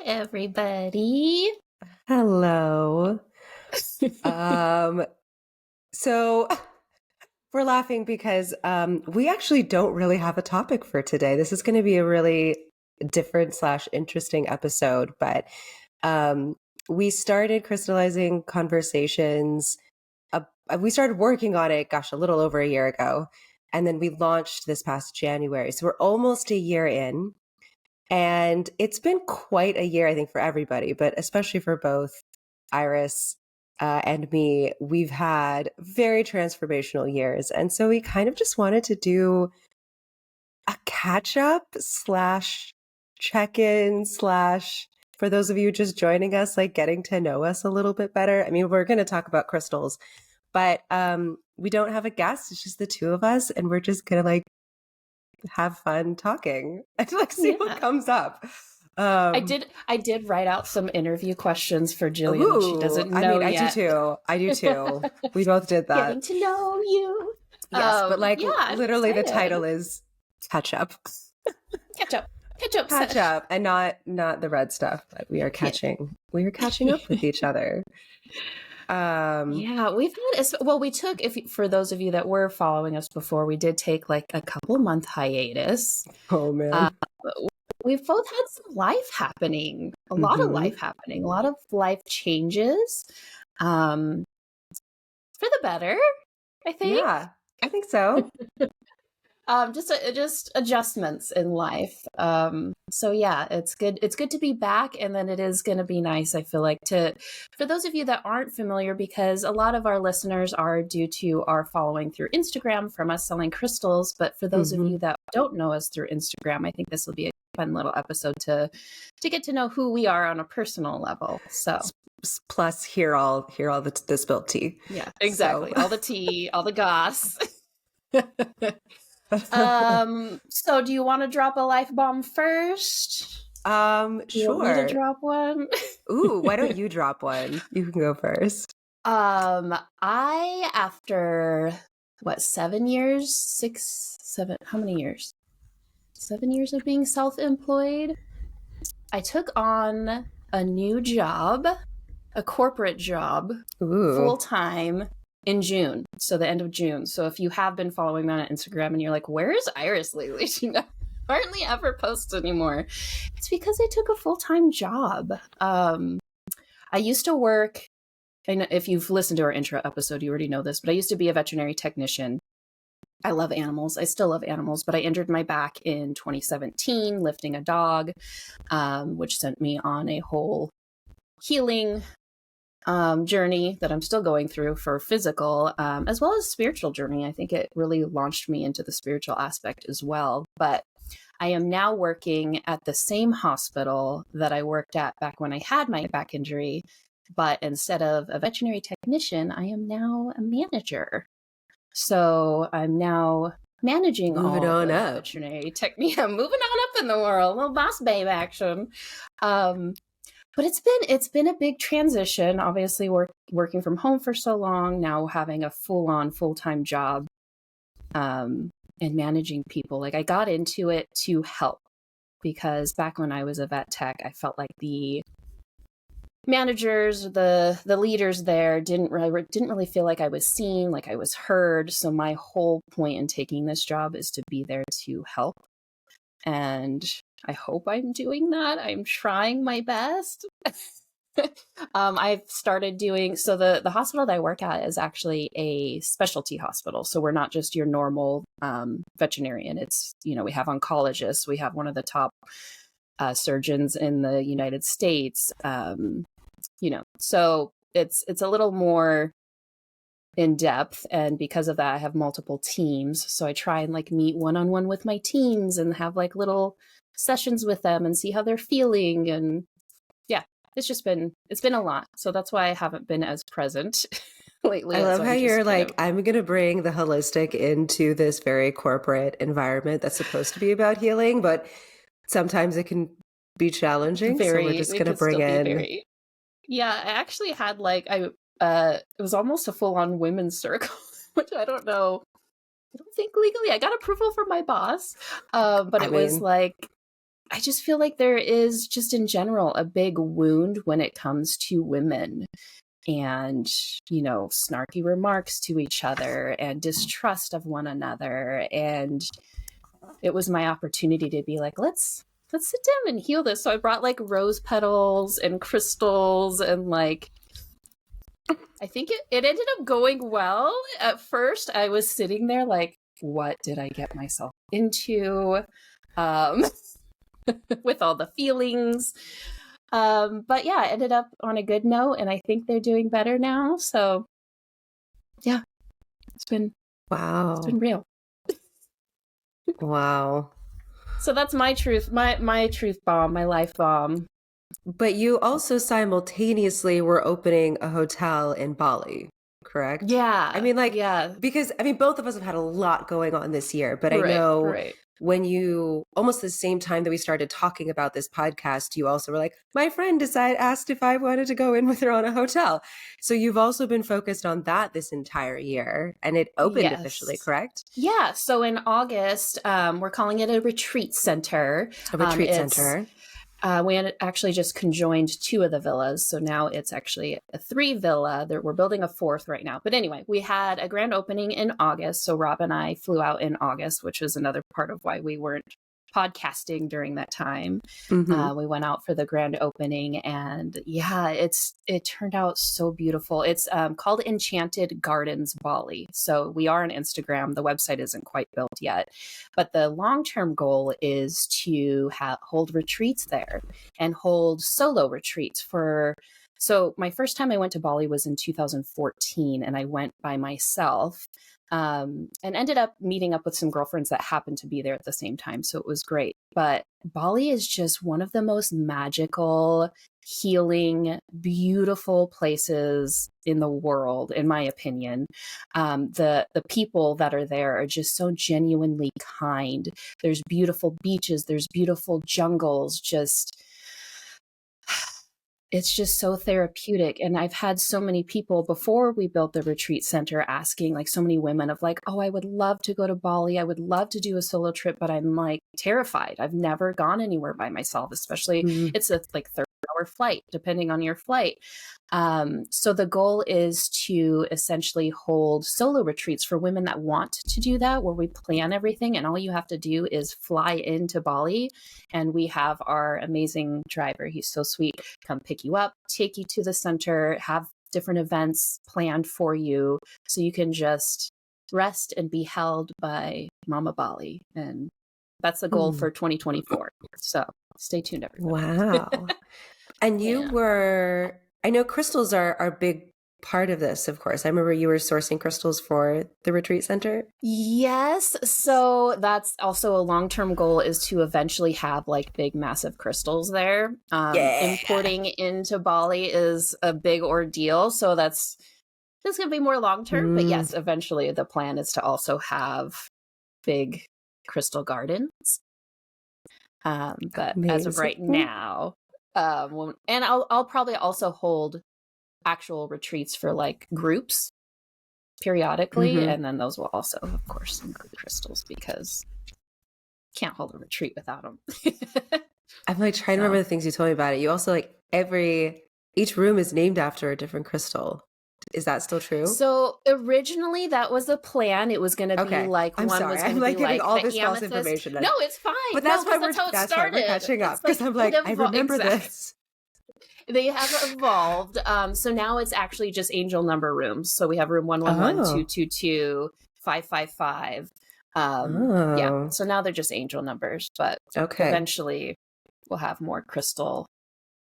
everybody. Hello. Um, so we're laughing because we actually don't really have a topic for today. This is going to be a really different slash interesting episode, but um, we started crystallizing conversations. We started working on it, gosh, a little over a year ago. And then we launched this past January. So we're almost a year in. And it's been quite a year, I think, for everybody, but especially for both Iris and me. We've had very transformational years. And so we kind of just wanted to do a catch up slash check in slash, for those of you just joining us, like getting to know us a little bit better. I mean, we're going to talk about crystals, but we don't have a guest. It's just the two of us. And we're just going to like have fun talking and like see what comes up. I did write out some interview questions for Jillian that she doesn't know I yet. I do too. We both did that. Getting to know you. Yes, but like literally excited. The title is catch up. Catch up, and not the red stuff, but we are catching up with each other. We've had we took, for those of you that were following us before, we did take like a couple month hiatus. Oh man. We've both had some life happening, a lot of life happening, a lot of life changes, for the better, I think. Yeah, I think so. Just adjustments in life. So yeah, it's good. It's good to be back, and then it is going to be nice, I feel like, for those of you that aren't familiar, because a lot of our listeners are due to our following through Instagram from us selling crystals. But for those of you that don't know us through Instagram, I think this will be a fun little episode to get to know who we are on a personal level. So plus hear all the spilled tea. Yeah, exactly. So. All the tea, all the goss. So do you want to drop a life bomb first? Sure. You want me to drop one? Ooh, why don't you drop one? You can go first. I, after 7 years, how many years? 7 years of being self-employed, I took on a new job, a corporate job, full-time, in June, so the end of June. So if you have been following me on Instagram and you're like, where is Iris lately? She hardly ever posts anymore. It's because I took a full-time job. I used to work, and if you've listened to our intro episode, you already know this, but I used to be a veterinary technician. I love animals. I still love animals, but I injured my back in 2017 lifting a dog, which sent me on a whole healing journey that I'm still going through for physical, as well as spiritual journey. I think it really launched me into the spiritual aspect as well. But I am now working at the same hospital that I worked at back when I had my back injury. But instead of a veterinary technician, I am now a manager. So I'm now managing veterinary technique. I'm moving on up in the world, little boss babe action. But it's been a big transition, obviously working from home for so long, now having a full-time job, and managing people. Like I got into it to help, because back when I was a vet tech, I felt like the managers, the leaders there didn't really feel like I was seen, like I was heard. So my whole point in taking this job is to be there to help. And I hope I'm doing that. I'm trying my best. I've started doing, so the hospital that I work at is actually a specialty hospital. So we're not just your normal veterinarian. It's, we have oncologists. We have one of the top surgeons in the United States. So it's a little more in depth, and because of that I have multiple teams, so I try and like meet one-on-one with my teams and have like little sessions with them and see how they're feeling. And yeah, it's been a lot, so that's why I haven't been as present lately. I love how you're like, I'm gonna bring the holistic into this very corporate environment that's supposed to be about healing, but sometimes it can be challenging, so we're just gonna bring in I actually had it was almost a full-on women's circle, which I don't know. I don't think legally I got approval from my boss. But it was like I just feel like there is just in general a big wound when it comes to women and, you know, snarky remarks to each other and distrust of one another. And it was my opportunity to be like, let's sit down and heal this. So I brought like rose petals and crystals and like, I think it ended up going well. At first, I was sitting there like, what did I get myself into? Um, with all the feelings. But yeah, I ended up on a good note, and I think they're doing better now. So yeah, it's been real. Wow. So that's my truth, my truth bomb, my life bomb. But you also simultaneously were opening a hotel in Bali, correct? I Yeah, mean, like, yeah. because I mean, both of us have had a lot going on this year, but I Right, know right. when you almost the same time that we started talking about this podcast, you also were like, my friend asked if I wanted to go in with her on a hotel. So you've also been focused on that this entire year, and it opened officially, Yes. correct? Yeah. So in August, we're calling it a retreat center. A retreat It's center. we actually just conjoined two of the villas. So now it's actually a 3 villa. We're building a 4th right now. But anyway, we had a grand opening in August. So Rob and I flew out in August, which was another part of why we weren't podcasting during that time. Mm-hmm. We went out for the grand opening, and yeah, it turned out so beautiful. It's called Enchanted Gardens Bali. So we are on Instagram. The website isn't quite built yet, but the long-term goal is to hold retreats there and hold solo retreats for. So my first time I went to Bali was in 2014, and I went by myself. And ended up meeting up with some girlfriends that happened to be there at the same time. So it was great. But Bali is just one of the most magical, healing, beautiful places in the world, in my opinion. The people that are there are just so genuinely kind. There's beautiful beaches, there's beautiful jungles, it's just so therapeutic. And I've had so many people before we built the retreat center asking, like so many women of like, oh, I would love to go to Bali. I would love to do a solo trip, but I'm like terrified. I've never gone anywhere by myself, especially Mm-hmm. it's a like 30-hour flight, depending on your flight. So the goal is to essentially hold solo retreats for women that want to do that, where we plan everything and all you have to do is fly into Bali. And we have our amazing driver. He's so sweet. Come pick you up, take you to the center, have different events planned for you so you can just rest and be held by Mama Bali. And that's the goal for 2024. So stay tuned, everybody. Wow. And you Yeah. were, I know crystals are a big part of this, of course. I remember you were sourcing crystals for the retreat center. Yes. So that's also a long-term goal, is to eventually have like big, massive crystals there. Yeah. Importing into Bali is a big ordeal. So that's going to be more long-term. But yes, eventually the plan is to also have big crystal gardens. But as of right now, and I'll probably also hold actual retreats for like groups periodically, and then those will also, of course, include crystals because can't hold a retreat without them. I'm like trying to remember the things you told me about it. You also like each room is named after a different crystal. Is that still true? So originally that was the plan. It was going to be like I'm one sorry. was going I'm to like be giving like all the this false amethyst. information. No, it's fine. But that's no, why that's how it that's started. Why we're catching up, because I'm like, I remember this. They have evolved. So now it's actually just angel number rooms. So we have room 111, 222, 555. Yeah. So now they're just angel numbers, but eventually we'll have more crystal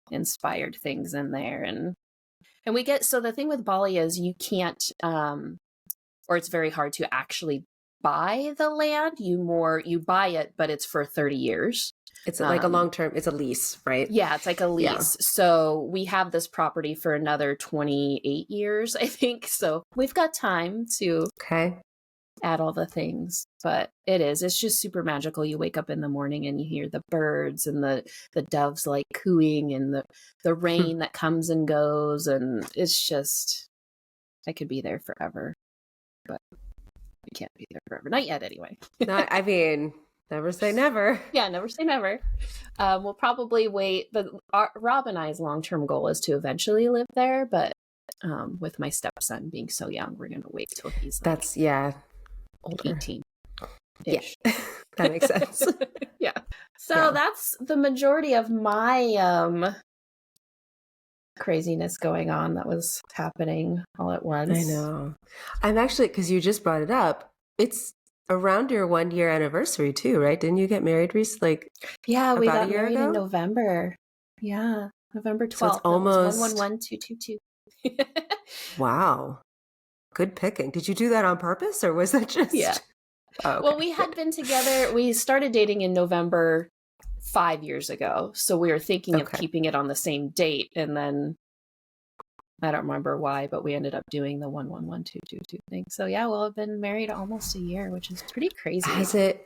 inspired things in there. And we get, so the thing with Bali is you can't, or it's very hard to actually buy the land. You buy it, but it's for 30 years. It's like a long-term, it's a lease, right? Yeah, it's like a lease. Yeah. So we have this property for another 28 years, I think. So we've got time to add all the things. But it's just super magical. You wake up in the morning and you hear the birds and the doves like cooing and the rain that comes and goes. And it's just, I could be there forever. But I can't be there forever. Not yet, anyway. I mean, Never say never. Yeah, never say never. We'll probably wait, but Rob and I's long-term goal is to eventually live there, but with my stepson being so young, we're going to wait till he's like That's, yeah. older. Yeah. 18-ish. That makes sense. Yeah. So that's the majority of my craziness going on that was happening all at once. I know. I'm actually, because you just brought it up, it's around your 1 year anniversary too, right? Didn't you get married recently? Like, yeah, we about got a year married ago? in November. Yeah, November 12th. So it's That was almost 111222. Wow. Good picking. Did you do that on purpose or was that just Yeah. Oh, okay. Well, we had been together. We started dating in November 5 years ago. So we were thinking of keeping it on the same date. And then I don't remember why, but we ended up doing the 111222 thing. So yeah, we'll have been married almost a year, which is pretty crazy.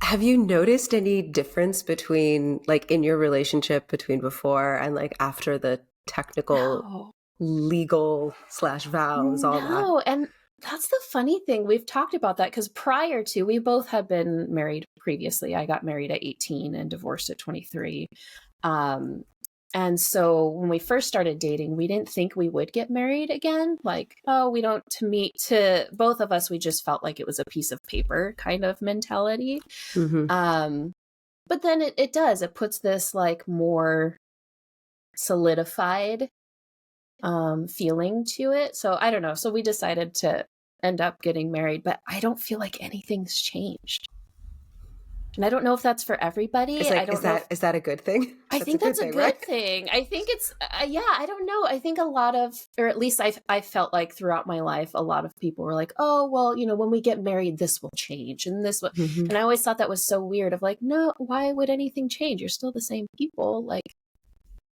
Have you noticed any difference between like in your relationship between before and like after the technical legal /vows, all that? No, and that's the funny thing. We've talked about that because prior to, we both had been married previously. I got married at 18 and divorced at 23. And so when we first started dating, we didn't think we would get married again. Like, oh, we don't, to both of us, we just felt like it was a piece of paper kind of mentality. Mm-hmm. But then it does, it puts this like more solidified feeling to it. So I don't know. So we decided to end up getting married, but I don't feel like anything's changed. And I don't know if that's for everybody. Like, I don't know. Is that a good thing? I think that's a good thing. I think it's, yeah, I don't know. I think a lot of, or at least I felt like throughout my life, a lot of people were like, oh, well, you know, when we get married, this will change and this will, and I always thought that was so weird of like, no, why would anything change? You're still the same people. Like,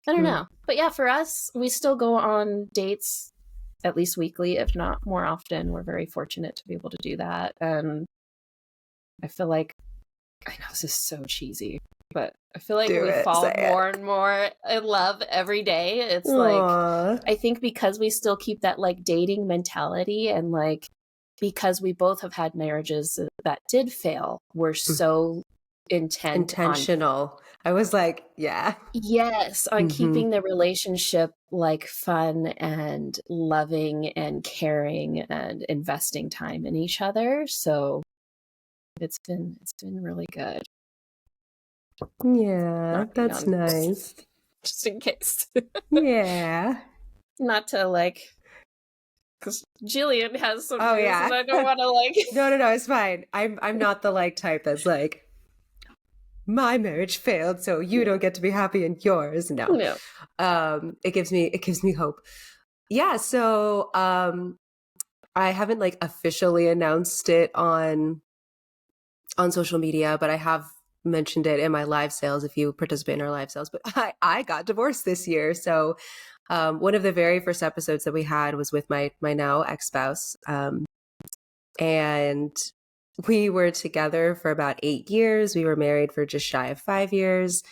I don't know. But yeah, for us, we still go on dates at least weekly, if not more often. We're very fortunate to be able to do that. And I feel like, I know this is so cheesy, but I feel like we fall more and more in love every day. It's like, I think because we still keep that like dating mentality and like, because we both have had marriages that did fail, we're so intentional. I was like, yeah. Yes, on keeping the relationship like fun and loving and caring and investing time in each other. So it's been really good. Yeah, that's nice. Just in case. Yeah. Not to like, because Jillian has some views and I don't want to like. No, it's fine. I'm not the like type that's like, my marriage failed, so you don't get to be happy in yours. No. It gives me hope. Yeah. So I haven't like officially announced it on social media, but I have mentioned it in my live sales if you participate in our live sales. But I got divorced this year. So one of the very first episodes that we had was with my now ex-spouse. And we were together for about 8 years. We were married for just shy of 5 years.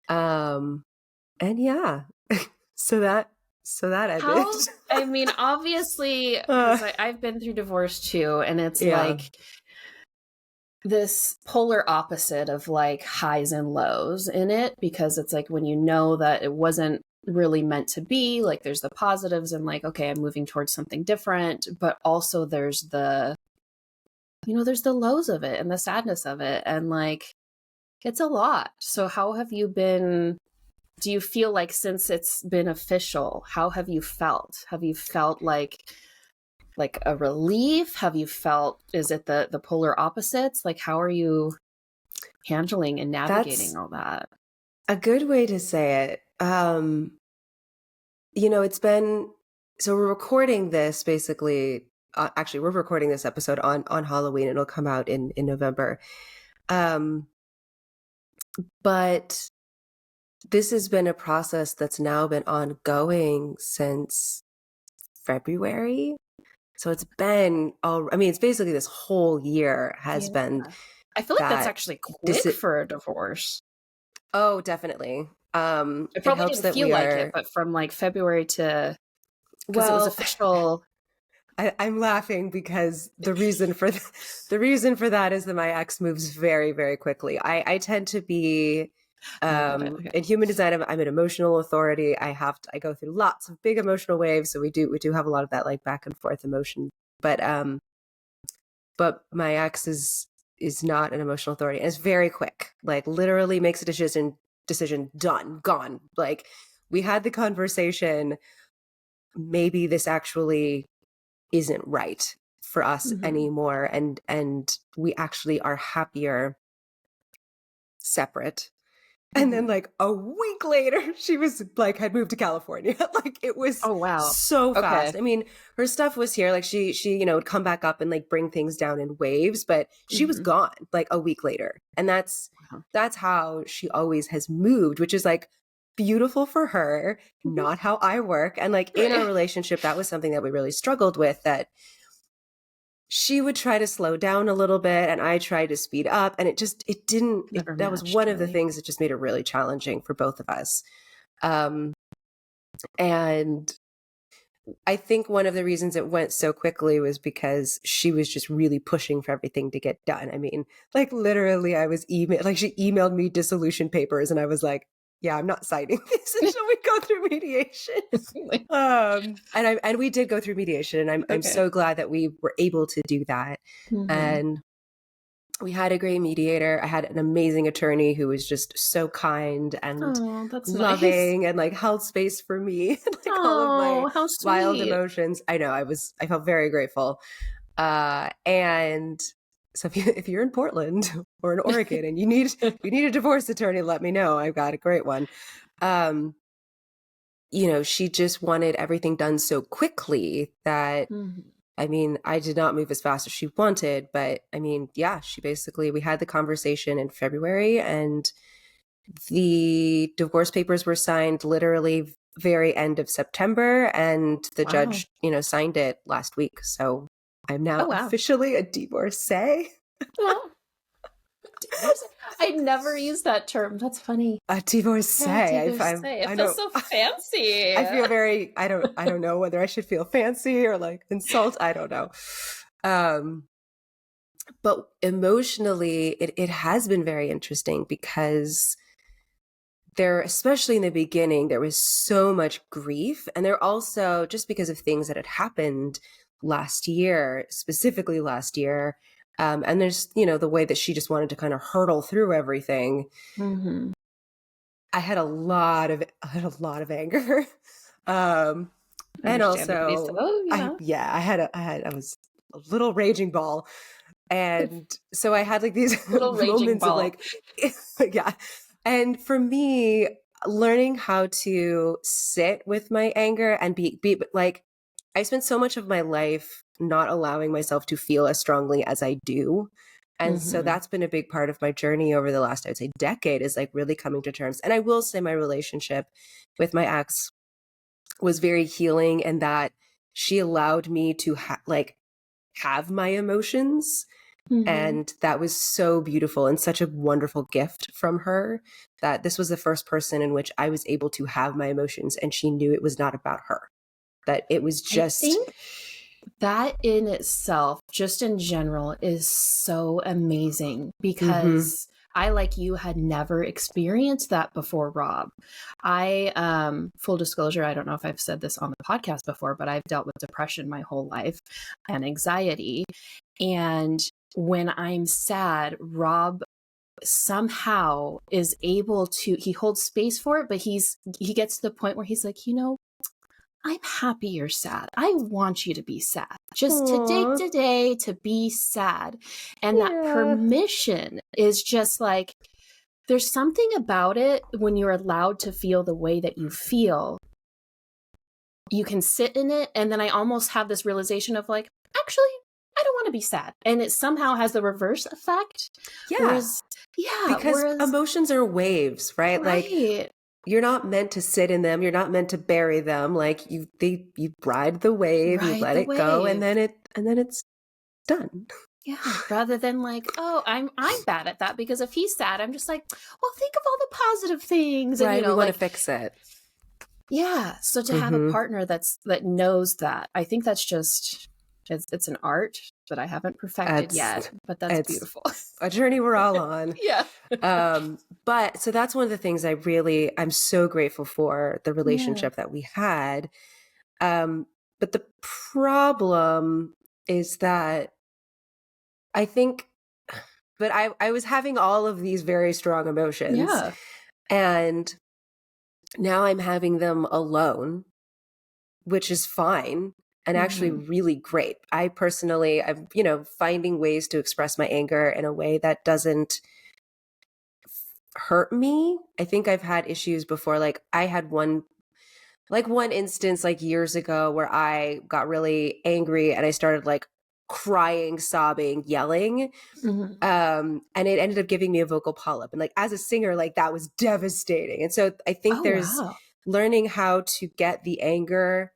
And yeah, so that ended. I mean, obviously, I've been through divorce too. And it's like this polar opposite of like highs and lows in it, because it's like when you know that it wasn't really meant to be, like there's the positives and like, okay, I'm moving towards something different, but also there's the, you know, there's the lows of it and the sadness of it. And like, it's a lot. So how have you been, do you feel like since it's been official, how have you felt? Have you felt like a relief? Have you felt, is it the polar opposites? Like, how are you handling and navigating all that? A good way to say it. You know, it's been, so we're recording this basically, actually we're recording this episode on Halloween. It'll come out in November. But this has been a process that's now been ongoing since February. So it's been, it's basically this whole year has been. I feel like that's actually quick for a divorce. Oh, definitely. It probably didn't feel like it, but from like February to, because it was official I'm laughing because the reason for that is that my ex moves very, very quickly. I tend to be I got it. Okay. in human design. I'm an emotional authority. I go through lots of big emotional waves. So we do have a lot of that like back and forth emotion. But my ex is not an emotional authority, and it's very quick. Like literally makes a decision, done, gone. Like we had the conversation. Maybe this actually isn't right for us anymore, and we actually are happier separate. And then like a week later, she was like had moved to California. Like it was Oh, wow. so Okay. fast. I mean, her stuff was here. Like she would come back up and like bring things down in waves, but she was gone like a week later. And that's how she always has moved, which is like beautiful for her, not how I work. And like in our relationship, that was something that we really struggled with, that she would try to slow down a little bit and I tried to speed up, and it didn't, that was one of the things that just made it really challenging for both of us. And I think one of the reasons it went so quickly was because she was just really pushing for everything to get done. I mean, like literally she emailed me dissolution papers and I was like, yeah, I'm not signing this until we go through mediation. And we did go through mediation, and I'm so glad that we were able to do that. And we had a great mediator. I had an amazing attorney who was just so kind and loving and like held space for me and like all of my wild emotions. I know, I felt very grateful. And so if you're in Portland or in Oregon and you need a divorce attorney, let me know. I've got a great one. She just wanted everything done so quickly that, I mean, I did not move as fast as she wanted, but I mean, yeah, we had the conversation in February and the divorce papers were signed literally very end of September, and the judge, signed it last week. So I'm now officially a divorcee. Well, I never used that term. That's funny. A divorcee. It feels so fancy. I feel very, I don't know whether I should feel fancy or like insult. I don't know. But emotionally, it has been very interesting because especially in the beginning, there was so much grief. And there also, just because of things that had happened specifically last year, and there's, the way that she just wanted to kind of hurdle through everything. I had a lot of anger. And also, I was a little raging ball. And so I had like these moments of like, yeah. And for me, learning how to sit with my anger and be like, I spent so much of my life not allowing myself to feel as strongly as I do. And so that's been a big part of my journey over the last, I would say, decade, is like really coming to terms. And I will say my relationship with my ex was very healing, and that she allowed me to have my emotions. And that was so beautiful and such a wonderful gift from her, that this was the first person in which I was able to have my emotions, and she knew it was not about her, that it was just... I think that in itself, just in general, is so amazing, because I, like you, had never experienced that before, Rob. Full disclosure, I don't know if I've said this on the podcast before, but I've dealt with depression my whole life and anxiety. And when I'm sad, Rob somehow is able to, he holds space for it, but he gets to the point where he's like, I'm happy you're sad. I want you to be sad. Just today to be sad. And that permission is just like, there's something about it when you're allowed to feel the way that you feel. You can sit in it. And then I almost have this realization of like, actually, I don't want to be sad. And it somehow has the reverse effect. Yeah. Because emotions are waves, right? Like, you're not meant to sit in them. You're not meant to bury them. Like you ride the wave, you let it go, and then it's done. Yeah. Rather than like, oh, I'm bad at that, because if he's sad, I'm just like, well, think of all the positive things. Right. And, we want to fix it. Yeah. So to have a partner that knows that, I think that's just It's an art that I haven't perfected yet, but that's it's beautiful. a journey we're all on. Yeah. But so that's one of the things I'm so grateful for the relationship that we had. But the problem is that I think, but I was having all of these very strong emotions, Yeah. and now I'm having them alone, which is fine and actually really great. I'm, finding ways to express my anger in a way that doesn't hurt me. I think I've had issues before. Like I had one instance like years ago where I got really angry and I started like crying, sobbing, yelling. And it ended up giving me a vocal polyp. And like as a singer, like that was devastating. And so I think Oh, there's wow. learning how to get the anger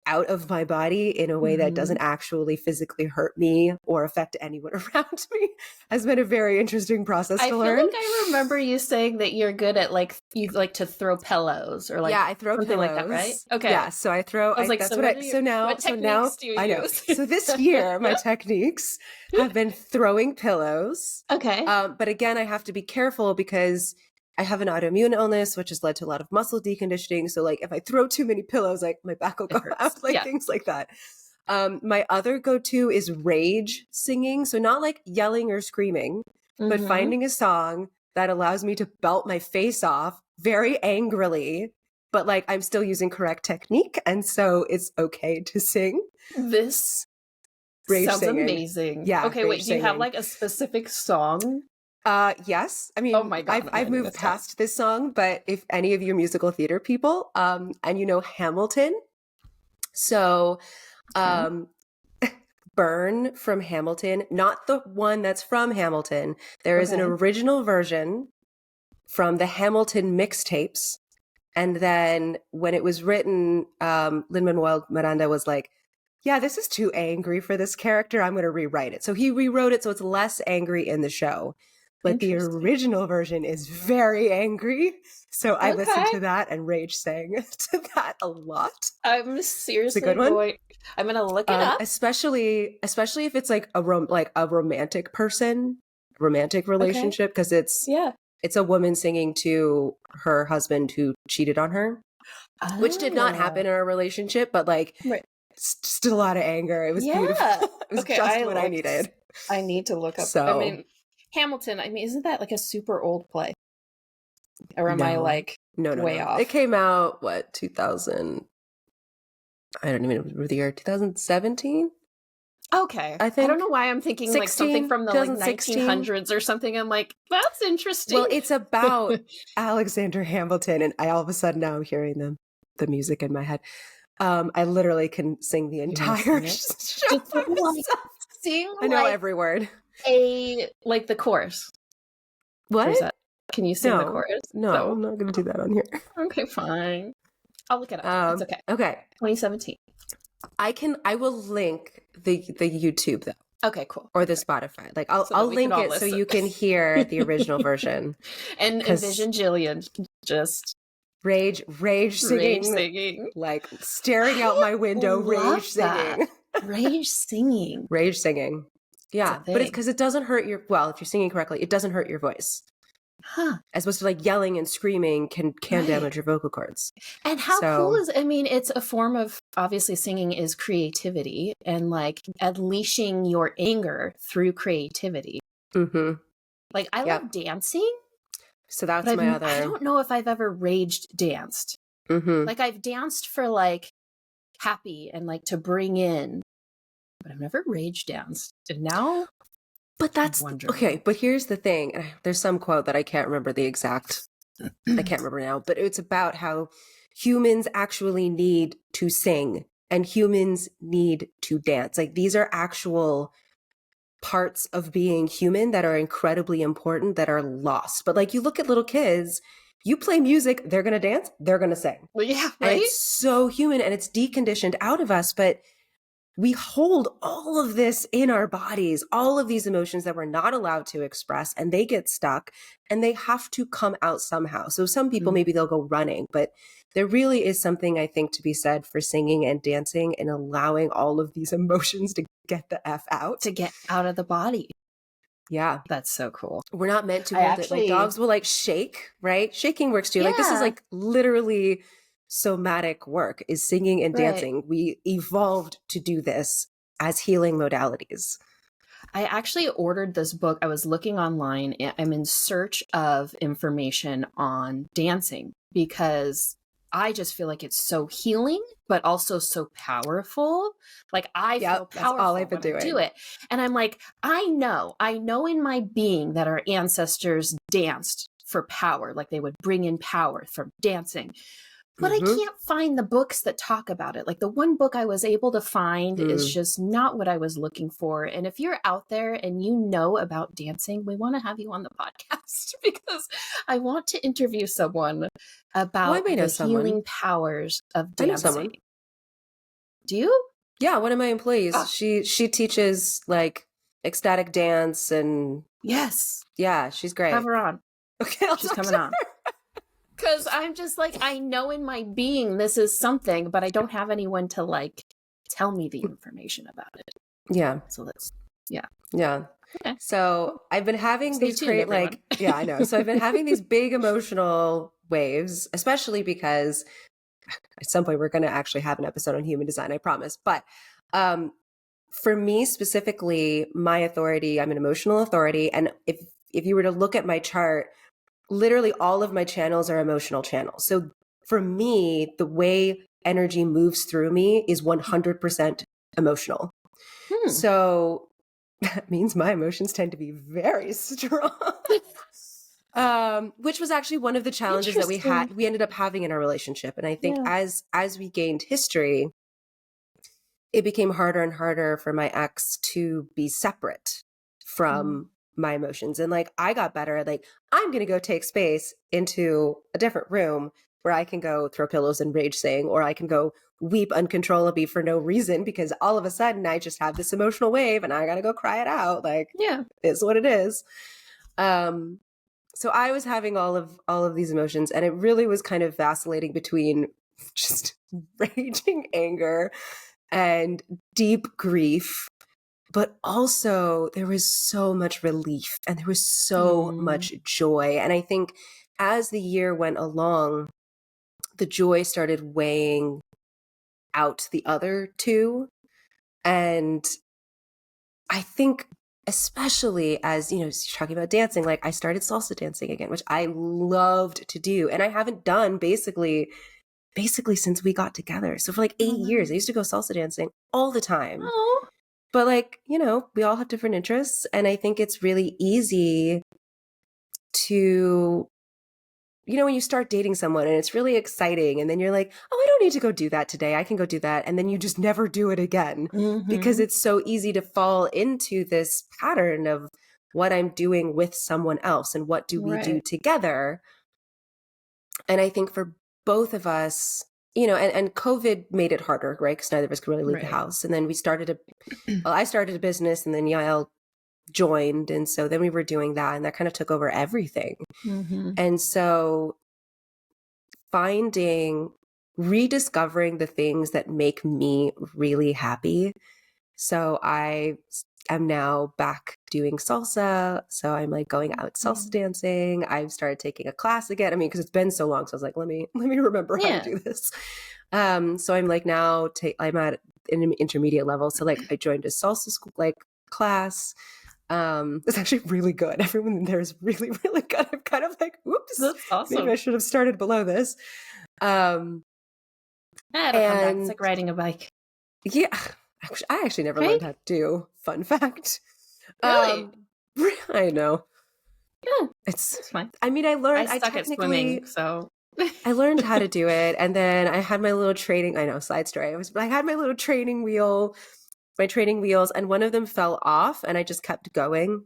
out of my body in a way that doesn't actually physically hurt me or affect anyone around me has been a very interesting process to learn. I feel like I remember you saying that you're good at like, you like to throw pillows or like, yeah, I throw something pillows. like that, right? Okay. Yeah, so I throw. I was like, that's so what what I. do you, So now, what so techniques now do you I know. use? So this year, my techniques have been throwing pillows. Okay. But again, I have to be careful because I have an autoimmune illness, which has led to a lot of muscle deconditioning. So like if I throw too many pillows, like my back will go out, like things like that. My other go-to is rage singing. So not like yelling or screaming, but finding a song that allows me to belt my face off very angrily, but like I'm still using correct technique. And so it's okay to sing. This Rage sounds singing. amazing. Yeah. Okay, wait, do you have like a specific song? Yes. I mean, Oh my God, I've moved past this song, but if any of you musical theater people, and you know Hamilton, so Burn from Hamilton, not the one that's from Hamilton. There is an original version from the Hamilton mixtapes. And then when it was written, Lin-Manuel Miranda was like, yeah, this is too angry for this character. I'm going to rewrite it. So he rewrote it so it's less angry in the show. But the original version is very angry. So I listened to that and rage sang to that a lot. I'm seriously it's a good one. I'm going to look it up. Especially if it's like a romantic relationship, because it's a woman singing to her husband who cheated on her, which did not happen in our relationship, but like just a lot of anger. It was beautiful. It was just what I needed. I need to look up. So, I mean, Hamilton, isn't that like a super old play? Or am I like way off? It came out, 2000? I don't even remember the year, 2017? Okay. I think. I don't know why I'm thinking like something from the like 1900s or something. I'm like, that's interesting. Well, it's about Alexander Hamilton, and I all of a sudden now I'm hearing the music in my head. I literally can sing the entire show by myself. I know every word. Like the chorus. What? Can you sing the chorus? No, I'm not going to do that on here. Okay, fine. I'll look it up. It's okay. Okay. 2017. I will link the YouTube though. Okay, cool. Or the Spotify. Like I'll link it so you can hear the original version. And envision Jillian just rage singing. Like staring out my window, rage singing. Rage singing. Yeah, but it's because it doesn't hurt if you're singing correctly, it doesn't hurt your voice. Huh. As opposed to like yelling and screaming can damage your vocal cords. And how cool is, it's a form of, obviously singing is creativity and like unleashing your anger through creativity. Like I love dancing. So that's my other. I don't know if I've ever raged danced. Like I've danced for like happy and like to bring in, but I've never rage danced. And now, but that's okay. But here's the thing: there's some quote that I can't remember the exact. I can't remember now, but it's about how humans actually need to sing and humans need to dance. Like these are actual parts of being human that are incredibly important that are lost. But like you look at little kids, you play music, they're going to dance, they're going to sing. Well, yeah, right? And it's so human and it's deconditioned out of us, but we hold all of this in our bodies, all of these emotions that we're not allowed to express, and they get stuck and they have to come out somehow. So some people, maybe they'll go running, but there really is something, I think, to be said for singing and dancing and allowing all of these emotions to get the F out. To get out of the body. Yeah. That's so cool. We're not meant to hold it. Like dogs will like shake, right? Shaking works too. Like this is like literally somatic work, is singing and dancing. We evolved to do this as healing modalities. I actually ordered this book. I was looking online. I'm in search of information on dancing because I just feel like it's so healing, but also so powerful. Like I feel powerful that's all I've been doing. I do it. And I'm like, I know in my being that our ancestors danced for power. Like they would bring in power from dancing. But I can't find the books that talk about it. Like the one book I was able to find is just not what I was looking for. And if you're out there and you know about dancing, we want to have you on the podcast because I want to interview someone about the healing powers of dancing. I know someone. Do you? Yeah, one of my employees. Oh. She teaches like ecstatic dance and yes. Yeah, she's great. Have her on. Okay, she's coming on. Because I'm just like, I know in my being this is something, but I don't have anyone to like tell me the information about it. Yeah. So that's, yeah. Yeah. Okay. So I've been having Stay these tuned, great, everyone. like, yeah, I know. So I've been having these big emotional waves, especially because at some point we're going to actually have an episode on human design, I promise. But for me specifically, my authority, I'm an emotional authority. And if you were to look at my chart, literally all of my channels are emotional channels. So for me, the way energy moves through me is 100% emotional. So that means my emotions tend to be very strong. Which was actually one of the challenges that we ended up having in our relationship. And I think as we gained history, it became harder and harder for my ex to be separate from my emotions. And like, I got better at like, I'm going to go take space into a different room where I can go throw pillows and rage sing, or I can go weep uncontrollably for no reason because all of a sudden I just have this emotional wave and I got to go cry it out. Like, it's what it is. So I was having all of these emotions, and it really was kind of vacillating between just raging anger and deep grief. But also there was so much relief and there was so much joy. And I think as the year went along, the joy started weighing out the other two. And I think especially as, you know, talking about dancing, like I started salsa dancing again, which I loved to do. And I haven't done basically since we got together. So for like 8 years, I used to go salsa dancing all the time. Oh. But like, you know, we all have different interests. And I think it's really easy to, you know, when you start dating someone and it's really exciting and then you're like, oh, I don't need to go do that today. I can go do that. And then you just never do it again because it's so easy to fall into this pattern of what I'm doing with someone else and what do we do together. And I think for both of us, you know, and COVID made it harder, right? Because neither of us could really leave the house. And then we started I started a business, and then Yael joined. And so then we were doing that, and that kind of took over everything. And so rediscovering the things that make me really happy. So I am now back doing salsa. So I'm like going out salsa dancing. I've started taking a class again. I mean, because it's been so long. So I was like, let me remember how to do this. So I'm like now I'm at an intermediate level. So like I joined a salsa school, like class. It's actually really good. Everyone there is really, really good. I'm kind of like, oops, that's awesome. Maybe I should have started below this. It'll come back. It's like riding a bike. Yeah. I actually never learned how to do. Fun fact. Really? I know. Yeah, it's fine. I mean, I suck at swimming, so I learned how to do it, and then I had my little training. I know, side story. I had my little training wheels, and one of them fell off, and I just kept going.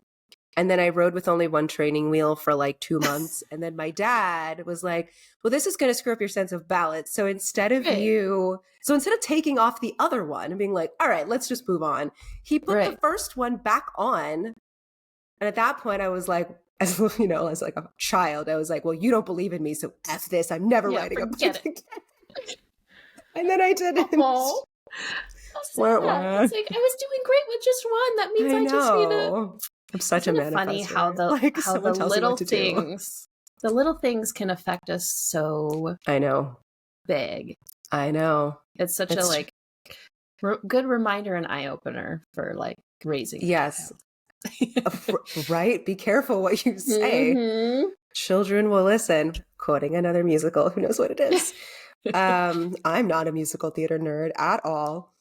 And then I rode with only one training wheel for like 2 months. And then my dad was like, well, this is going to screw up your sense of balance. So instead of taking off the other one and being like, all right, let's just move on, he put the first one back on. And at that point I was like, as you know, as like a child, I was like, well, you don't believe in me, so F this. I'm never riding a bike again. And then I didn't. Oh, it's like, I was doing great with just one. That means I just need to. I'm such a manifester. Funny how the little things, the little things can affect us so. I know. Big. I know. It's such a good reminder and eye opener for like raising. Yes. Right. Be careful what you say. Mm-hmm. Children will listen. Quoting another musical. Who knows what it is? I'm not a musical theater nerd at all.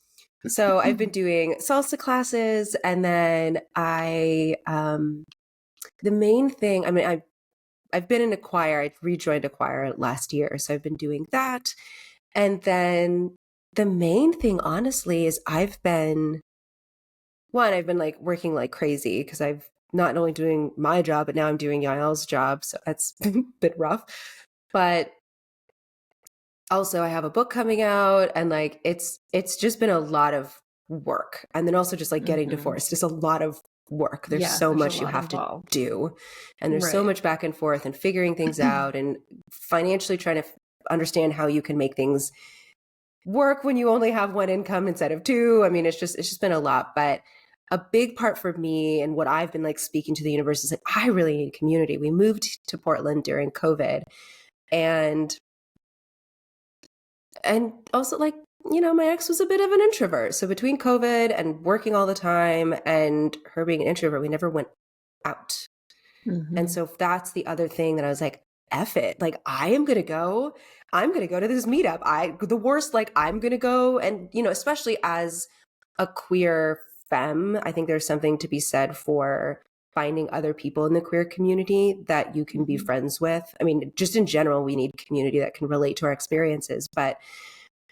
So I've been doing salsa classes, and then the main thing, I mean, I've been in a choir. I rejoined a choir last year. So I've been doing that. And then the main thing, honestly, is I've been like working like crazy because I've not only doing my job, but now I'm doing Yael's job. So that's a bit rough. But also I have a book coming out, and like it's just been a lot of work. And then also just like getting divorced is a lot of work. There's so much you have to do. And there's so much back and forth and figuring things out and financially trying to understand how you can make things work when you only have one income instead of two. I mean, it's just been a lot. But a big part for me and what I've been like speaking to the universe is like, I really need community. We moved to Portland during COVID, and also like, you know, my ex was a bit of an introvert. So between COVID and working all the time and her being an introvert, we never went out. Mm-hmm. And so that's the other thing that I was like, F it. Like, I'm going to go to this meetup. I'm going to go. And, you know, especially as a queer femme, I think there's something to be said for finding other people in the queer community that you can be friends with. I mean, just in general, we need community that can relate to our experiences. But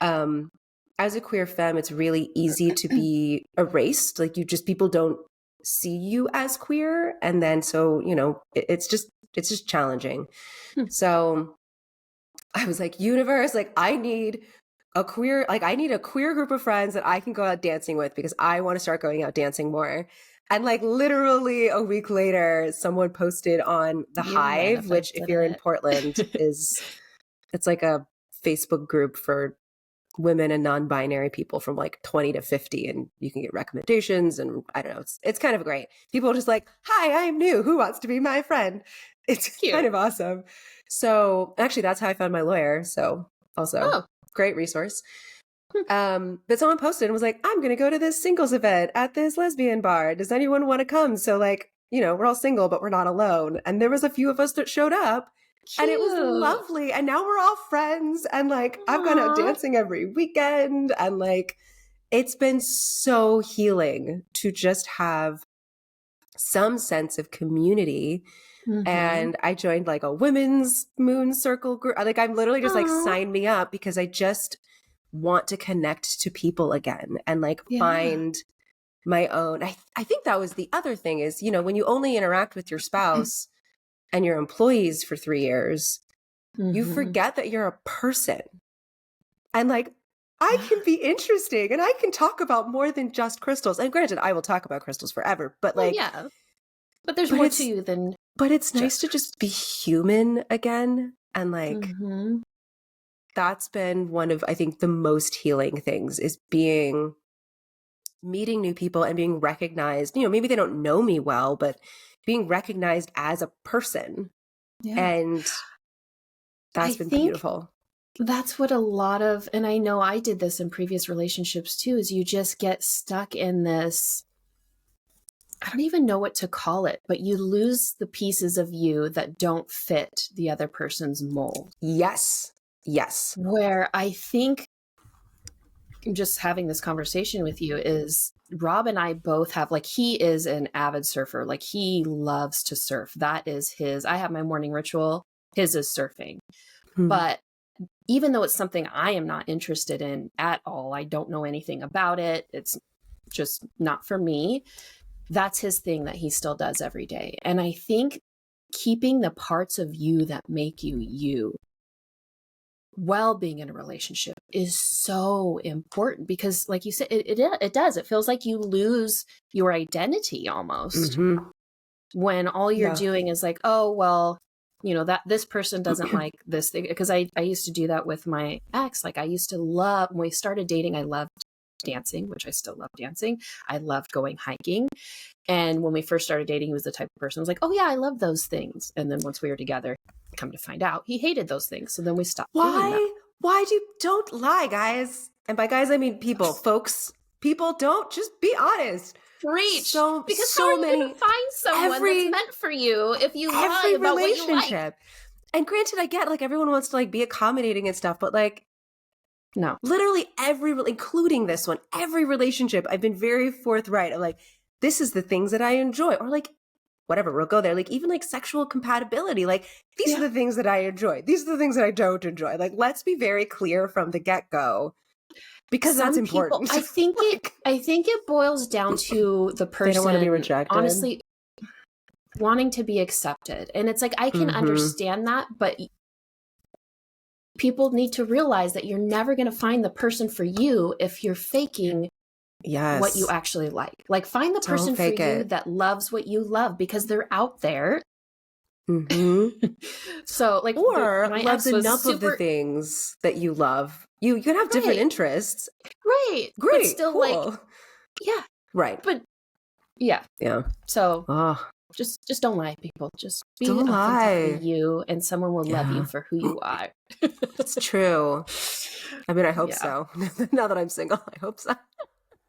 as a queer femme, it's really easy to be erased. Like people don't see you as queer. And then, so, you know, it's just challenging. So I was like, universe, like I need a queer group of friends that I can go out dancing with, because I want to start going out dancing more. And like literally a week later, someone posted on the Hive, which if you're in Portland it's like a Facebook group for women and non-binary people from like 20 to 50, and you can get recommendations, and I don't know, it's kind of great. People are just like, hi, I'm new, who wants to be my friend? It's cute. Kind of awesome. So actually that's how I found my lawyer. So also great resource. But someone posted and was like, I'm gonna go to this singles event at this lesbian bar, does anyone want to come? So like, you know, we're all single but we're not alone, and there was a few of us that showed up. Cute. And it was lovely. And now we're all friends. And like, I've gone out dancing every weekend. And like, it's been so healing to just have some sense of community. And I joined like a women's moon circle group. Like, I'm literally just like, sign me up, because I just want to connect to people again and like find my own. I think that was the other thing is, you know, when you only interact with your spouse and your employees for 3 years, you forget that you're a person. And like, I can be interesting and I can talk about more than just crystals. And granted, I will talk about crystals forever, but like, but there's more to you than. But it's nice to just be human again. And like, that's been one of, I think, the most healing things is meeting new people and being recognized. You know, maybe they don't know me well, but being recognized as a person. And that's been beautiful. That's what a lot of, and I know I did this in previous relationships too, is you just get stuck in this, I don't even know what to call it, but you lose the pieces of you that don't fit the other person's mold. Yes. Where I think just having this conversation with you is Rob and I both have, like, he is an avid surfer. Like, he loves to surf. That is his, I have my morning ritual. His is surfing. But even though it's something I am not interested in at all, I don't know anything about it. It's just not for me. that's his thing that he still does every day. And I think keeping the parts of you that make you you while being in a relationship is so important, because like you said, it does. It feels like you lose your identity almost when all you're doing is like, oh, well, that this person doesn't like this thing. Because I used to do that with my ex. Like I used to love, when we started dating, I loved dancing, which I still love dancing. I loved going hiking. And when we first started dating, he was the type of person who was like, oh yeah, I love those things. And then once we were together, come to find out, he hated those things. So then we stopped doing them. Why don't lie, guys? And by guys, I mean people, folks. People, don't, just be honest. Preach. Because so how are you many going to find someone that's meant for you if you lie about what you like? And granted, I get like everyone wants to like be accommodating and stuff, but like, no, literally including this one, every relationship, I've been very forthright. I'm like, this is the things that I enjoy, or like, whatever, we'll go there. Like even like sexual compatibility, like these are the things that I enjoy. These are the things that I don't enjoy. Like, let's be very clear from the get-go, because that's important. I think it boils down to the person. They don't want to be rejected. Honestly, wanting to be accepted. And it's like, I can understand that, but people need to realize that you're never going to find the person for you if you're faking what you actually like. Like find the person for you that loves what you love, because they're out there. So like, or loves enough of the things that you love. You can have different interests. Right. Great. But still cool. like, yeah. Right. But yeah. Yeah. So just don't lie, people. Just be don't authentically lie. you, and someone will love you for who you are. It's true. I mean, I hope so. Now that I'm single, I hope so.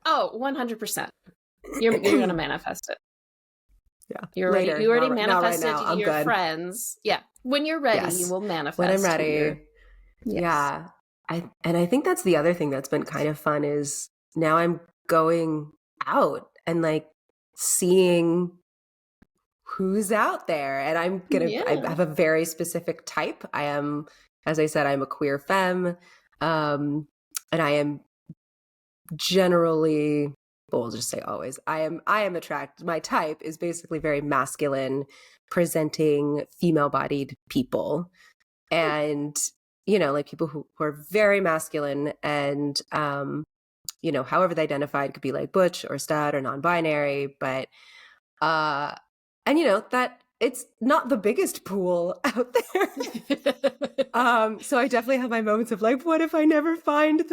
Oh, 100%. You're going to manifest it. Yeah. You already manifested your friends. Yeah. When you're ready, you will manifest. When I'm ready. Yeah. I think that's the other thing that's been kind of fun is now I'm going out and like seeing who's out there. And I have a very specific type. I am, as I said, I'm a queer femme. And I am generally, well, we'll just say always, I am attracted. My type is basically very masculine, presenting female-bodied people. And, like people who are very masculine and, however they identify, it could be like butch or stud or non-binary, but, and that it's not the biggest pool out there. So I definitely have my moments of like, what if I never find a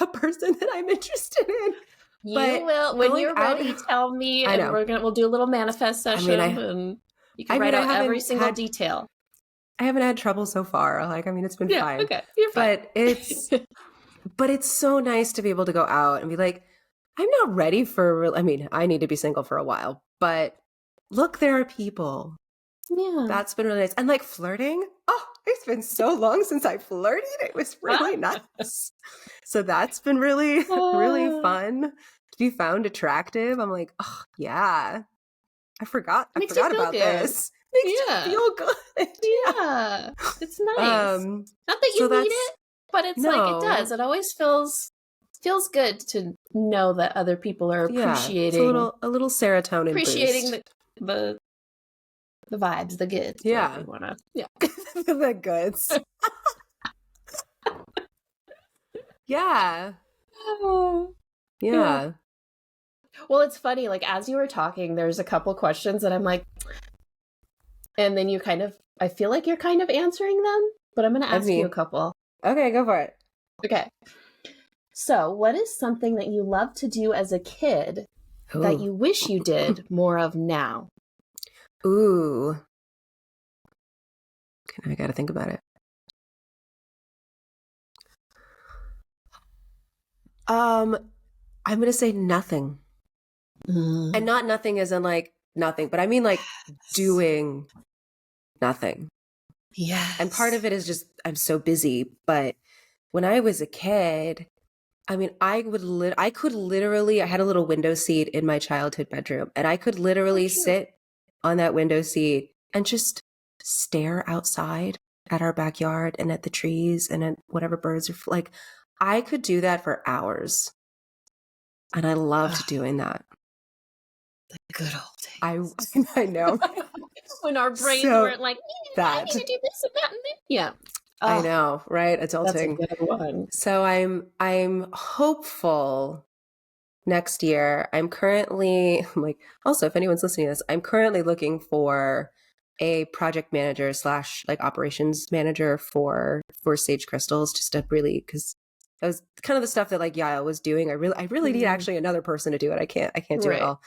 person that I'm interested in? You will. When you're ready, tell me, and we'll do a little manifest session, and you can write out every single detail. I haven't had trouble so far. Like, I mean, it's been fine. Okay, you're fine. But it's so nice to be able to go out and be like, I'm not ready for. I mean, I need to be single for a while, but look, there are people. Yeah, that's been really nice. And like flirting. Oh, it's been so long since I flirted. It was really nice. So that's been really, really fun to be found attractive. I'm like, oh yeah, I forgot about this. Makes you feel good. Yeah, it's nice. Not that you need it, but it's like it does. It always feels good to know that other people are appreciating a little serotonin, appreciating boost. the vibes, the goods. Yeah, the goods. Yeah. Yeah. Well, it's funny. Like as you were talking, there's a couple questions that I'm like. And then I feel like you're kind of answering them, but I'm going to ask you a couple. Okay, go for it. Okay. So, what is something that you loved to do as a kid that you wish you did more of now? Ooh. Okay, I got to think about it. I'm going to say nothing. And not nothing as in like nothing, but I mean like doing nothing. Yeah. And part of it is just I'm so busy, but when I was a kid, I mean, I could literally, I had a little window seat in my childhood bedroom, and I could literally sit on that window seat and just stare outside at our backyard and at the trees and at whatever birds are like. I could do that for hours. And I loved doing that. Good old I days. I know. When our brains So weren't like, I that need to do this and that and this. Yeah. I Oh, know, right? that's a Adulting. good one. So I'm hopeful next year. I'm like, also, if anyone's listening to this, I'm currently looking for a project manager slash like operations manager for Sage Crystals, just to really, because that was kind of the stuff that like Yael was doing. I really need actually another person to do it. I can't do it Right. all.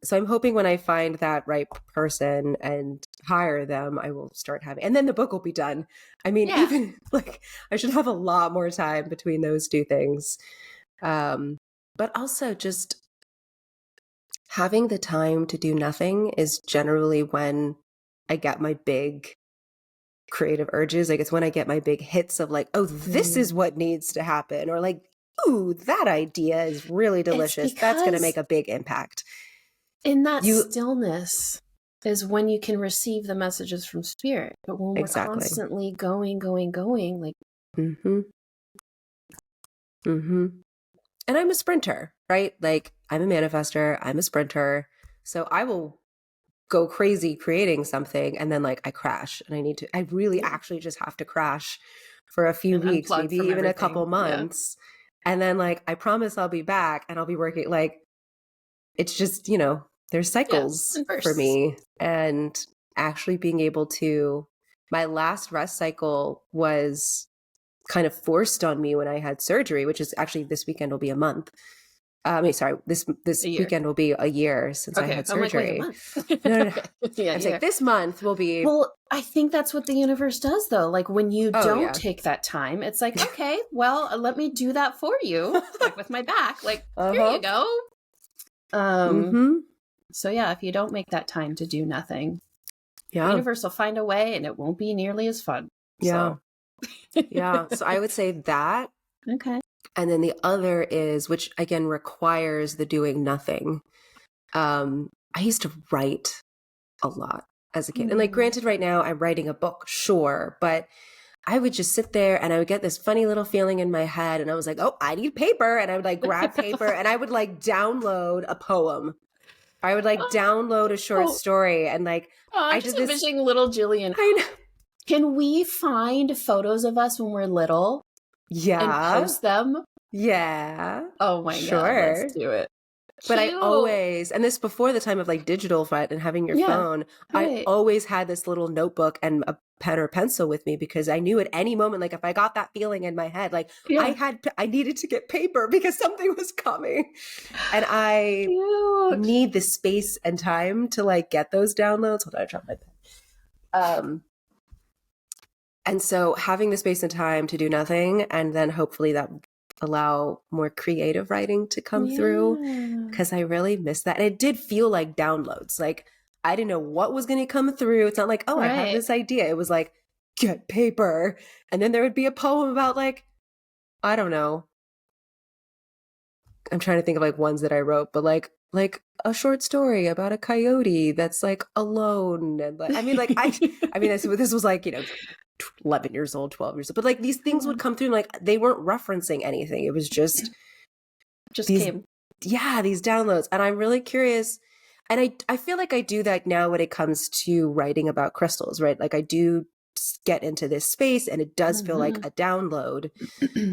So I'm hoping when I find that right person and hire them, I will start having, and then the book will be done. I mean, Yeah. even like I should have a lot more time between those two things. But also just having the time to do nothing is generally when I get my big creative urges. Like it's when I get my big hits of like, oh, this is what needs to happen. Or like, ooh, that idea is really It's delicious. That's going to make because a big impact. in that You stillness is when you can receive the messages from spirit. But when we're exactly. constantly going, like, Mm-hmm. Mm-hmm. And I'm a sprinter, right? Like I'm a manifester, I'm a sprinter. So I will go crazy creating something and then like I crash and I really actually just have to crash for a few and weeks, unplug maybe from even a everything. couple months. And then like I promise I'll be back and I'll be working like it's just, there's Yeah. cycles And for bursts. me and actually being able to my last rest cycle was kind of forced on me when I had surgery, which is actually this weekend will be a month. Sorry, this A year. weekend will be a year since I Okay. had I'm like, wait, a surgery. month. No, no, no. Okay. Yeah, I'm saying year. this month will be. Well, I think that's what the universe does, though. Like when you Oh don't yeah. take that time, it's like, okay, well, let me do that for you, like with my back. Like, here you go. Mm-hmm. So yeah, if you don't make that time to do nothing, the Yeah. universe will find a way, and it won't be nearly as fun. Yeah. So, Yeah. So I would say that. okay. And then the other is, which again requires the doing nothing. I used to write a lot as a kid. And like granted right now I'm writing a book, sure, but I would just sit there and I would get this funny little feeling in my head and I was like, "Oh, I need paper." And I would like grab paper and I would like download a poem. I would like download a short Oh, story and like I'm I just did this. envisioning little Jillian. I know. Can we find photos of us when we're little and Yeah. post them? Yeah. Oh my God, let's Sure. do it. But I Cute. always, and this before the time of like digital and having your Yeah, phone, I right. always had this little notebook and a pen or pencil with me because I knew at any moment, like if I got that feeling in my head, like Yeah. I needed to get paper because something was coming. And I Cute. need the space and time to like get those downloads. Hold on, I dropped my pen. And so having the space and time to do nothing, and then hopefully that allow more creative writing to come through Yeah. because I really miss that. And it did feel like downloads. Like I didn't know what was going to come through. It's not like, oh, I have Right. this idea. It was like, get paper. And then there would be a poem about like, I don't know. I'm trying to think of like ones that I wrote, but like a short story about a coyote that's like alone. And like, I mean, like I mean, this was like, 11 years old, 12 years old, but like these things would come through and, like they weren't referencing anything. It was just these came. these downloads. And I'm really curious. And I feel like I do that now when it comes to writing about crystals, right? Like I do get into this space and it does feel like a download.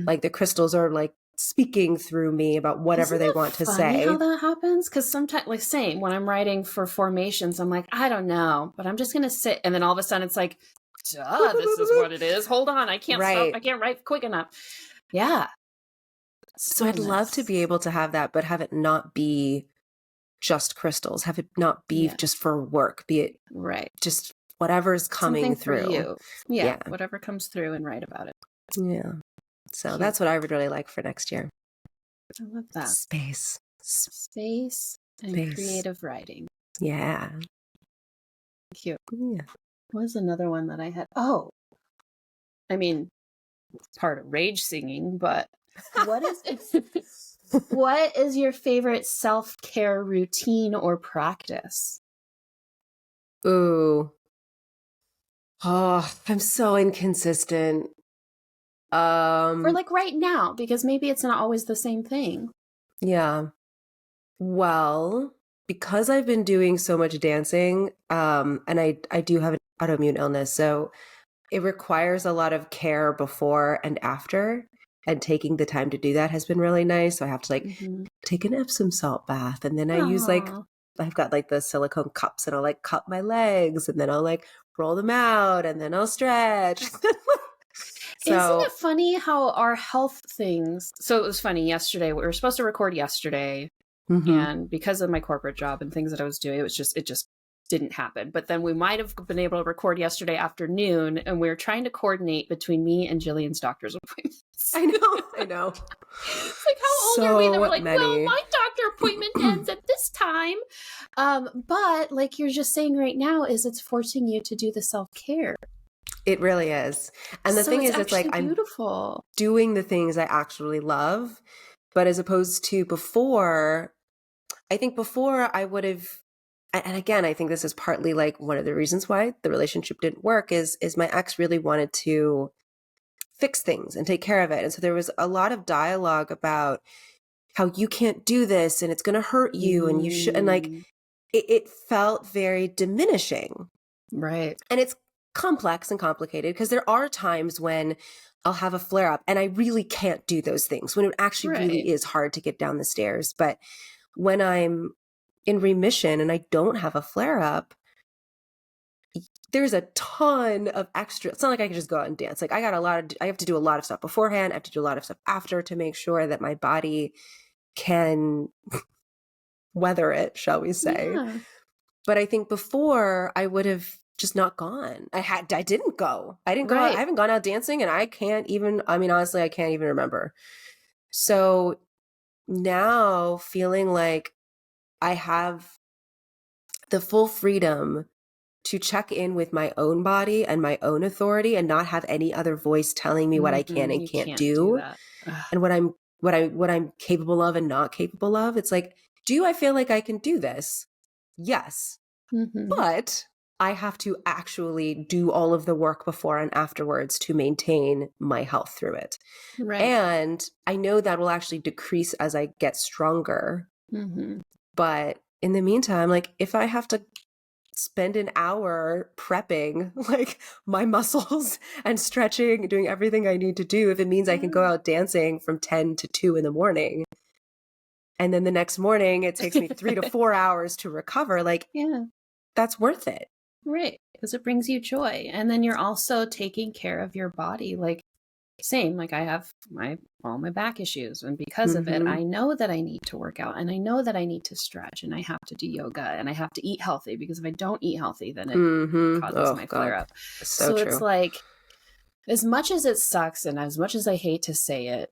Like the crystals are like speaking through me about whatever Isn't they that want to funny say. how that happens? Because sometimes, like, same when I'm writing for formations, I'm like, I don't know, but I'm just gonna sit, and then all of a sudden it's like, duh, this is what it is. Hold on, I can't stop. I can't write quick enough. Yeah. So I'd love to be able to have that, but have it not be just crystals. Have it not be just for work. Be it just whatever's coming something through. For you. Yeah, whatever comes through and write about it. Yeah. So that's what I would really like for next year. I love that. Space and creative writing. Yeah. Cute. Yeah. What was another one that I had? Oh, I mean, it's part of rage singing, but what is your favorite self-care routine or practice? Ooh. Oh, I'm so inconsistent. For like right now, because maybe it's not always the same thing. Yeah. Well, because I've been doing so much dancing, and I do have an autoimmune illness, so it requires a lot of care before and after, and taking the time to do that has been really nice. So I have to like Mm-hmm. take an Epsom salt bath, and then I use like Aww. I've got like the silicone cups, and I'll like cup my legs, and then I'll like roll them out, and then I'll stretch. Isn't it So, funny how our health things? So it was funny yesterday. We were supposed to record yesterday, mhm. and because of my corporate job and things that I was doing, it just didn't happen. But then we might have been able to record yesterday afternoon, and we were trying to coordinate between me and Jillian's doctor's appointments. I know, I know. It's like, how old are we? That we're So like, well, many. my doctor appointment ends at this time. But like you're just saying right now, is it's forcing you to do the self-care. It really is. And the So thing it's is, it's like actually I'm beautiful. doing the things I actually love, but as opposed to before, I think before I would have, and again, I think this is partly like one of the reasons why the relationship didn't work is my ex really wanted to fix things and take care of it. And so there was a lot of dialogue about how you can't do this and it's going to hurt you and you should, and like Mm, it felt very diminishing. right. And it's complex and complicated because there are times when I'll have a flare up and I really can't do those things, when it actually really Right. is hard to get down the stairs. But when I'm in remission and I don't have a flare up, there's a ton of extra. It's not like I can just go out and dance. Like I have to do a lot of stuff beforehand. I have to do a lot of stuff after to make sure that my body can weather it, shall we say. Yeah. But I think before I would have just not gone. I didn't go. I didn't go out. I Right. haven't gone out dancing and I can't even, I mean, honestly, I can't even remember. So now feeling like I have the full freedom to check in with my own body and my own authority and not have any other voice telling me what I can and You can't can't do do that. Ugh. and what I'm capable of and not capable of. It's like, do I feel like I can do this? Yes. Mm-hmm. But I have to actually do all of the work before and afterwards to maintain my health through it. Right. And I know that will actually decrease as I get stronger. Mm-hmm. But in the meantime, like if I have to spend an hour prepping like my muscles and stretching, doing everything I need to do, if it means I can go Yeah. out dancing from 10 to 2 in the morning, and then the next morning it takes me 3 to 4 hours to recover, like Yeah. that's worth it. Right. Because it brings you joy. And then you're also taking care of your body. Like, same, like I have all my back issues. And because of it, Mm-hmm. I know that I need to work out and I know that I need to stretch and I have to do yoga and I have to eat healthy because if I don't eat healthy, then it Mm-hmm. causes Oh my flare God. up. So So it's true. like, as much as it sucks and as much as I hate to say it,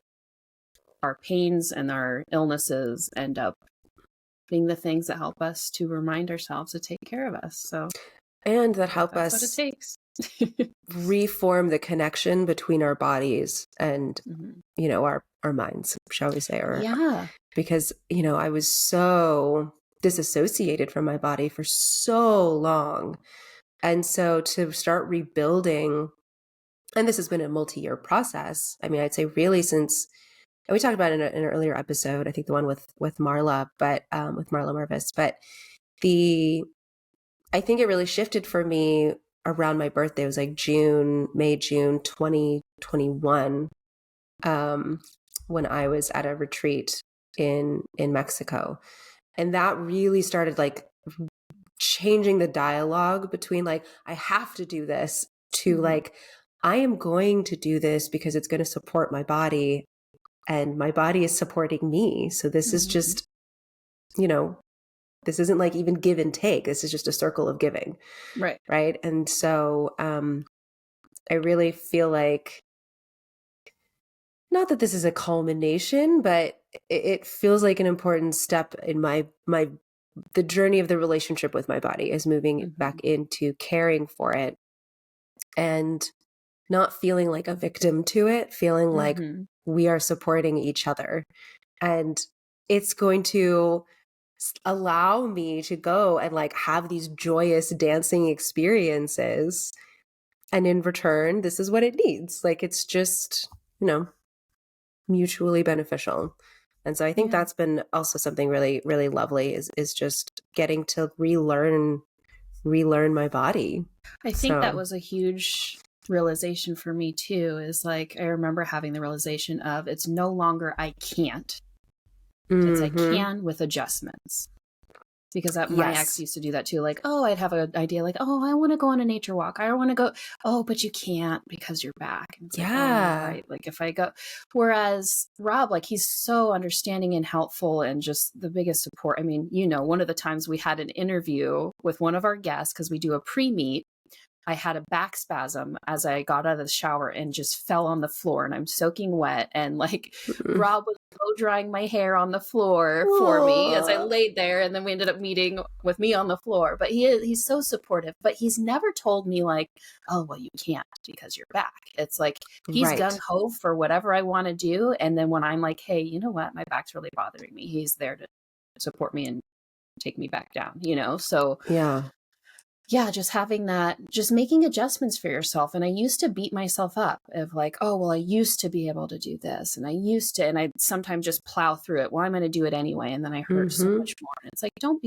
our pains and our illnesses end up being the things that help us to remind ourselves to take care of us. So And that help that's what it us takes. reform the connection between our bodies and, Mhm. our minds, shall we say, or Yeah. because, I was so disassociated from my body for so long. And so to start rebuilding, and this has been a multi-year process. I mean, I'd say really since, and we talked about it in an earlier episode, I think the one with Marla, but with Marla Marvis, but the I think it really shifted for me around my birthday. It was like May, June 2021, when I was at a retreat in Mexico. And that really started like changing the dialogue between like, I have to do this to Mhm. like, I am going to do this because it's going to support my body and my body is supporting me. So this is Mhm. just, you know, this isn't like even give and take. This is just a circle of giving. Right. Right. And so I really feel like, not that this is a culmination, but it feels like an important step in the journey of the relationship with my body is moving Mhm. back into caring for it and not feeling like a victim to it, feeling like Mhm. we are supporting each other. And it's going to allow me to go and like have these joyous dancing experiences. And in return, this is what it needs. Like it's just, mutually beneficial. And so I think Yeah. that's been also something really, really lovely is just getting to relearn my body. I think that was a huge realization for me too, is like, I remember having the realization of it's no longer I can't. It's I can with adjustments. Because my ex used to do that too. Like, oh, I'd have an idea like, oh, I want to go on a nature walk. I want to go. Oh, but you can't because you're back. And it's like, oh, right. Like if I go. Whereas Rob, like he's so understanding and helpful and just the biggest support. I mean, one of the times we had an interview with one of our guests because we do a pre-meet. I had a back spasm as I got out of the shower and just fell on the floor, and I'm soaking wet, and like Rob was blow drying my hair on the floor for me as I laid there, and then we ended up meeting with me on the floor. But he's so supportive, but he's never told me like, oh, well, you can't because you're back. It's like he's gung-ho for whatever I want to do, and then when I'm like, hey, you know what, my back's really bothering me, he's there to support me and take me back down, so yeah, just having that, just making adjustments for yourself. And I used to beat myself up of like, oh, well, I used to be able to do this. And I sometimes just plow through it. Well, I'm going to do it anyway. And then I hurt so much more. And it's like, don't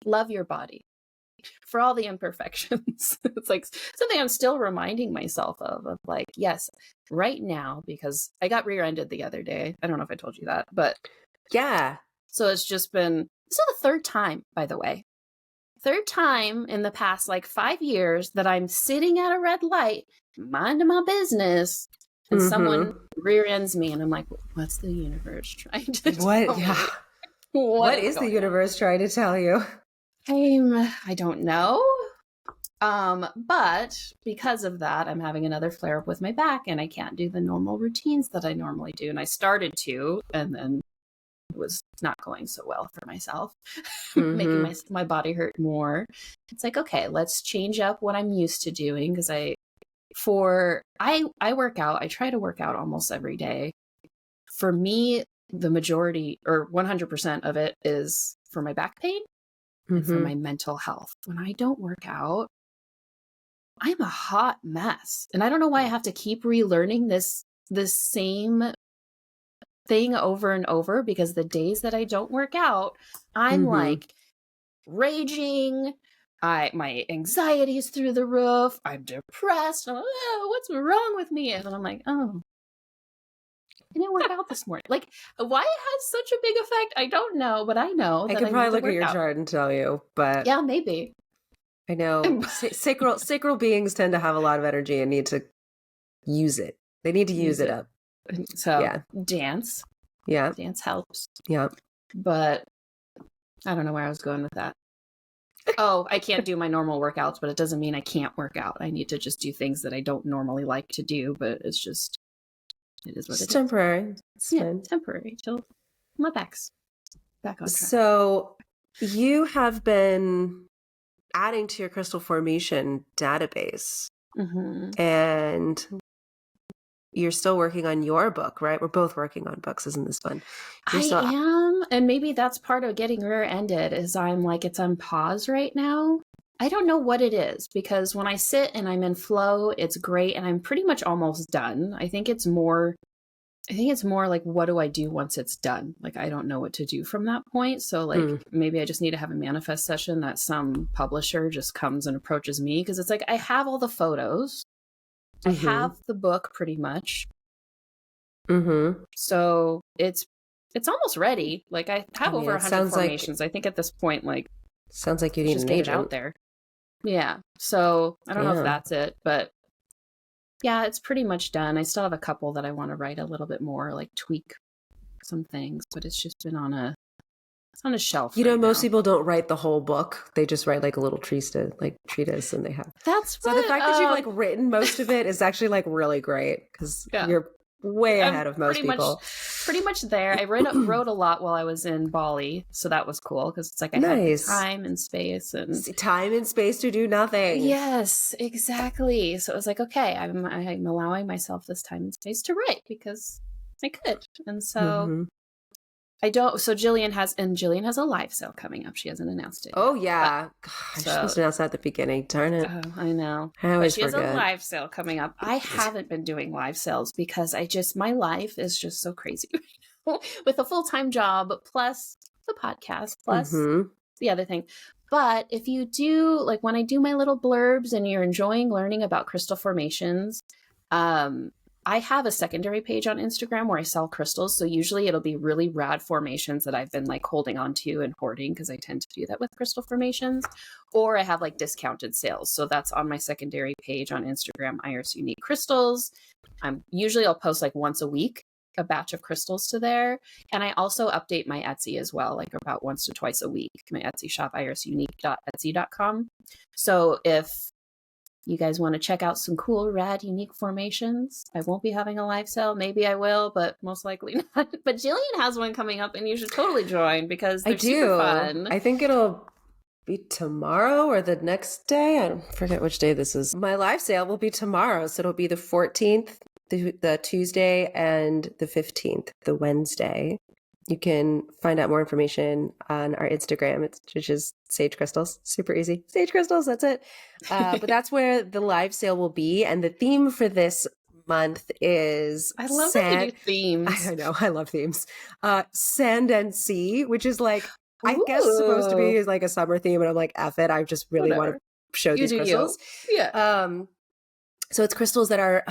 love your body for all the imperfections. It's like something I'm still reminding myself of like, yes, right now, because I got rear-ended the other day. I don't know if I told you that, but yeah. So it's just been, this is the third time, by the way. Third time in the past like 5 years that I'm sitting at a red light, minding my business, and someone rear ends me, and I'm like, what's the universe trying to tell me? What is the universe trying to tell you? I don't know. But because of that, I'm having another flare up with my back, and I can't do the normal routines that I normally do. And I started to, and then it was not going so well for myself, making my body hurt more. It's like, okay, let's change up what I'm used to doing, because I work out. I try to work out almost every day. For me, the majority or 100% of it is for my back pain and for my mental health. When I don't work out, I'm a hot mess. And I don't know why I have to keep relearning this same thing over and over, because the days that I don't work out, I'm like raging. My anxiety is through the roof. I'm depressed. I'm like, oh, what's wrong with me? And I'm like, oh, I didn't work out this morning. Like, why it has such a big effect, I don't know, but I know that I could probably look at your chart and tell you, but yeah, maybe. I know sacral beings tend to have a lot of energy and need to use it. They need to use it up. So dance. Yeah. Dance helps. Yeah. But I don't know where I was going with that. Oh, I can't do my normal workouts, but it doesn't mean I can't work out. I need to just do things that I don't normally like to do, but it is what it is. Temporary. Temporary till my back's back on track. So you have been adding to your crystal formation database, and you're still working on your book, right? We're both working on books. Isn't this fun? I am. And maybe that's part of getting rear-ended, is I'm like, it's on pause right now. I don't know what it is, because when I sit and I'm in flow, it's great. And I'm pretty much almost done. I think it's more like, what do I do once it's done? Like, I don't know what to do from that point. So like, maybe I just need to have a manifest session that some publisher just comes and approaches me. Because it's like, I have all the photos. I have the book pretty much. So it's almost ready. Like, I have over 100 formations. I think at this point, like, sounds like you need just an get agent it out there. Yeah. So I don't know if that's it, but yeah, it's pretty much done. I still have a couple that I want to write a little bit more, like tweak some things, but it's just been on a shelf. Most people don't write the whole book. They just write like a little treatise, and they have. So the fact that you've like written most of it is actually like really great, because you're way ahead of most people. Pretty much there. I wrote a lot while I was in Bali, so that was cool, because it's like I had time and space to do nothing. Yes, exactly. So it was like, okay, I'm allowing myself this time and space to write because I could, and so. I don't. So Jillian has a live sale coming up. She hasn't announced it yet. Oh yeah, I was supposed to announce that at the beginning. Darn it! Oh, I know. I always forget. She has a live sale coming up. I haven't been doing live sales because my life is just so crazy with a full-time job plus the podcast plus the other thing. But if you do, like when I do my little blurbs and you're enjoying learning about crystal formations, I have a secondary page on Instagram where I sell crystals. So usually it'll be really rad formations that I've been like holding on to and hoarding, because I tend to do that with crystal formations. Or I have like discounted sales. So that's on my secondary page on Instagram, Iris Unique Crystals. I'll post like once a week a batch of crystals to there. And I also update my Etsy as well, like about once to twice a week. My Etsy shop, irisunique.etsy.com. So if you guys want to check out some cool, rad, unique formations, I won't be having a live sale. Maybe I will, but most likely not. But Jillian has one coming up, and you should totally join because they're super fun. I think it'll be tomorrow or the next day. I forget which day this is. My live sale will be tomorrow. So it'll be the 14th, the Tuesday, and the 15th, the Wednesday. You can find out more information on our Instagram, which is Sage Crystals. Super easy. Sage Crystals, that's it. But that's where the live sale will be. And the theme for this month is I love that you do themes. I know, I love themes. Sand and sea, which is like, I guess supposed to be like a summer theme. And I'm like, F it. I just really want to show these crystals. Yeah. So it's crystals that are,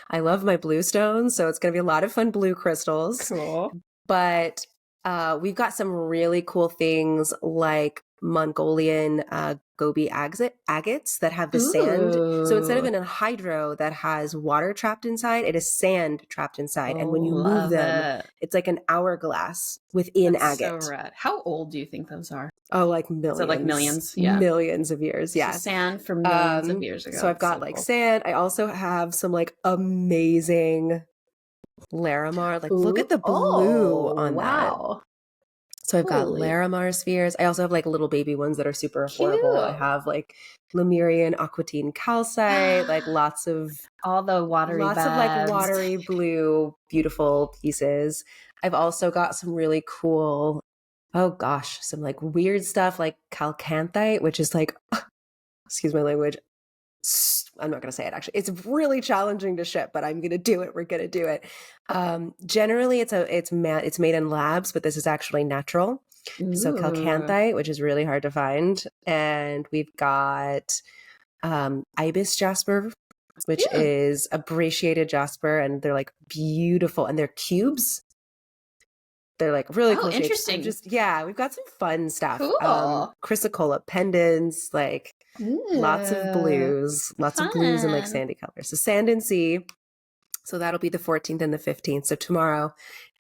I love my blue stones. So it's going to be a lot of fun blue crystals. Cool. But we've got some really cool things like Mongolian gobi agates that have the sand. So instead of an hydro that has water trapped inside, it is sand trapped inside. And when you move them, it's like an hourglass within agate. So rad. How old do you think those are? Oh, like millions. So like millions? Yeah. Millions of years. Yeah. So sand from millions of years ago. So I've got like sand. I also have some like amazing Larimar. Like, look at the blue on that. So I've got Larimar spheres. I also have like little baby ones that are super affordable. Cute. I have like Lemurian aquatine calcite, like lots of all the watery lots buds. Of like watery blue, beautiful pieces. I've also got some really cool, some like weird stuff like calcanthite, which is like, excuse my language, I'm not going to say it actually. It's really challenging to ship, but I'm going to do it. We're going to do it. Generally it's made in labs, but this is actually natural. Ooh. So calcanthite, which is really hard to find. And we've got ibis jasper, which is a brachiated jasper, and they're like beautiful, and they're cubes. They're like really cool interesting. Shapes. We've got some fun stuff. Cool. Chrysocolla pendants, like lots of blues, and like sandy colors. So sand and sea. So that'll be the 14th and the 15th. So tomorrow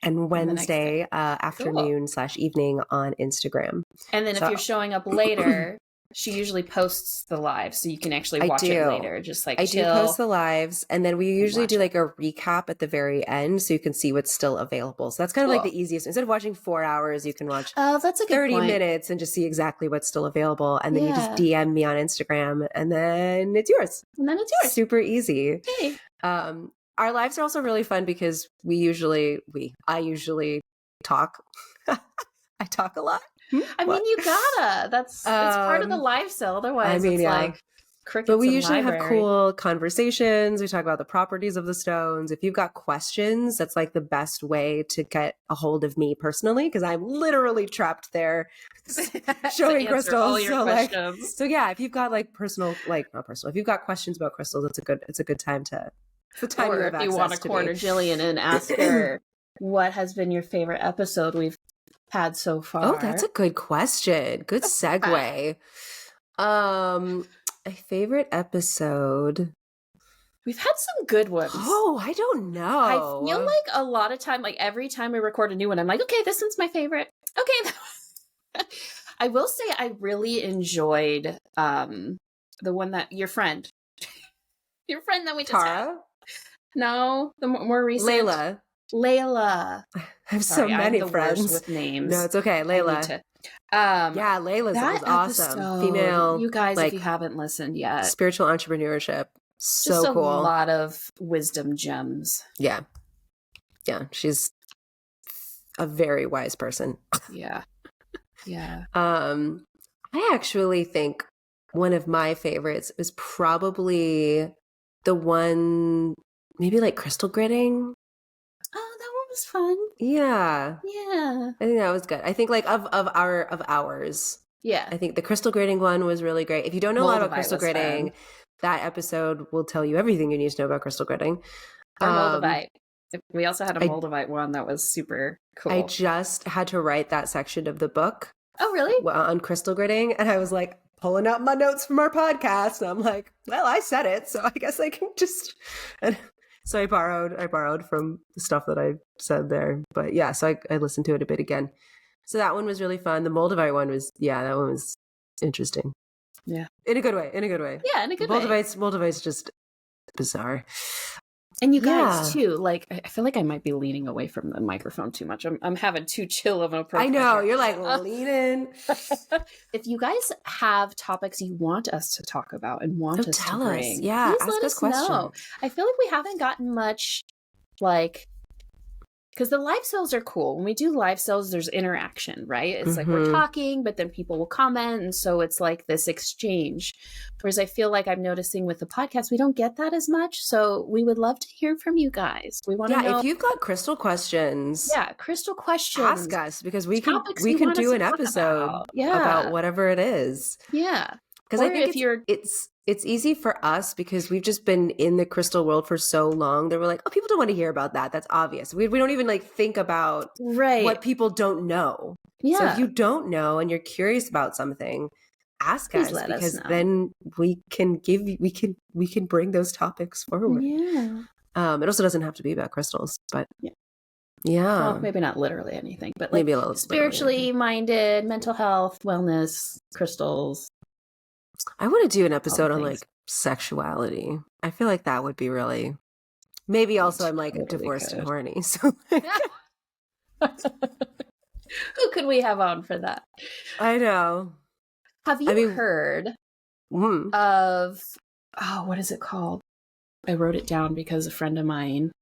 and Wednesday afternoon/evening on Instagram. And then if you're showing up later, she usually posts the live, so you can actually watch it later. Just like I do post the lives, and then we usually do like a recap at the very end, so you can see what's still available. So that's kind of like the easiest. Instead of watching 4 hours, you can watch that's a good 30 minutes and just see exactly what's still available. And then you just DM me on Instagram, and then it's yours. Super easy. Okay. Our lives are also really fun because I usually talk. I talk a lot. I mean, you gotta. It's part of the live sale. Otherwise, it's like crickets. But we usually have cool conversations. We talk about the properties of the stones. If you've got questions, that's like the best way to get a hold of me personally, because I'm literally trapped there showing crystals. All your questions. If you've got like if you've got questions about crystals, it's a good time to. Or if you want to corner Jillian and ask her what has been your favorite episode we've had so far. Oh, that's a good question. Good segue. A favorite episode. We've had some good ones. Oh, I don't know. I feel like a lot of time, like every time we record a new one, I'm like, okay, this one's my favorite. Okay. I will say I really enjoyed the one that your friend that we just had. No, the more recent. Layla. I have so many friends with names. No, it's okay. Layla. Layla's was awesome. Episode, Female. You guys, if you haven't listened yet. Spiritual entrepreneurship. So just cool. A lot of wisdom gems. Yeah. Yeah. She's a very wise person. Yeah. Yeah. I actually think one of my favorites is probably the one, maybe like crystal gritting. Oh, that one was fun. Yeah. Yeah. I think that was good. I think like of ours, Yeah. I think the crystal grading one was really great. If you don't know a lot about Moldavite crystal was grading, fun. that episode will tell you everything you need to know about crystal grading. Or Um, Moldavite. We also had a I Moldavite one that was super I cool. just had to write that section of the book Oh, really? on crystal grading, and I was like pulling up my notes from our podcast, and I'm like, well, I said it, so I guess I can just. And so I borrowed from the stuff that I said there, but yeah, so I listened to it a bit again. So that one was really fun. The Moldavite one was, yeah, that one was interesting. Yeah. In a good way. In a good way. Yeah, in a good way. Moldavite's just bizarre. And you Yeah. guys too, like I feel like I might be leaning away from the microphone too much. I'm having too chill of an approach. I know, you're like leaning. If you guys have topics you want us to talk about and want us to bring, yeah, please ask let us us questions. know. I feel like we haven't gotten much, like, because the live sales are cool. When we do live sales, there's interaction, right? It's like we're talking, but then people will comment. And so it's like this exchange. Whereas I feel like I'm noticing with the podcast, we don't get that as much. So we would love to hear from you guys. We want to know. If you've got crystal questions. Yeah, crystal questions. Ask us, because we can want do us an to talk episode about whatever it is. Yeah. Because I think it's easy for us because we've just been in the crystal world for so long that we're like, oh, people don't want to hear about that. That's obvious. We don't even like think about what people don't know. Yeah. So if you don't know and you're curious about something, ask us, because then we can bring those topics forward. Yeah. It also doesn't have to be about crystals, but yeah. Well, maybe not literally anything, but like maybe a little spiritually minded, mental health, wellness, crystals. I want to do an episode on like sexuality. I feel like that would be really. Maybe also I'm like divorced and horny. So who could we have on for that? I know. Have you heard of what is it called? I wrote it down because a friend of mine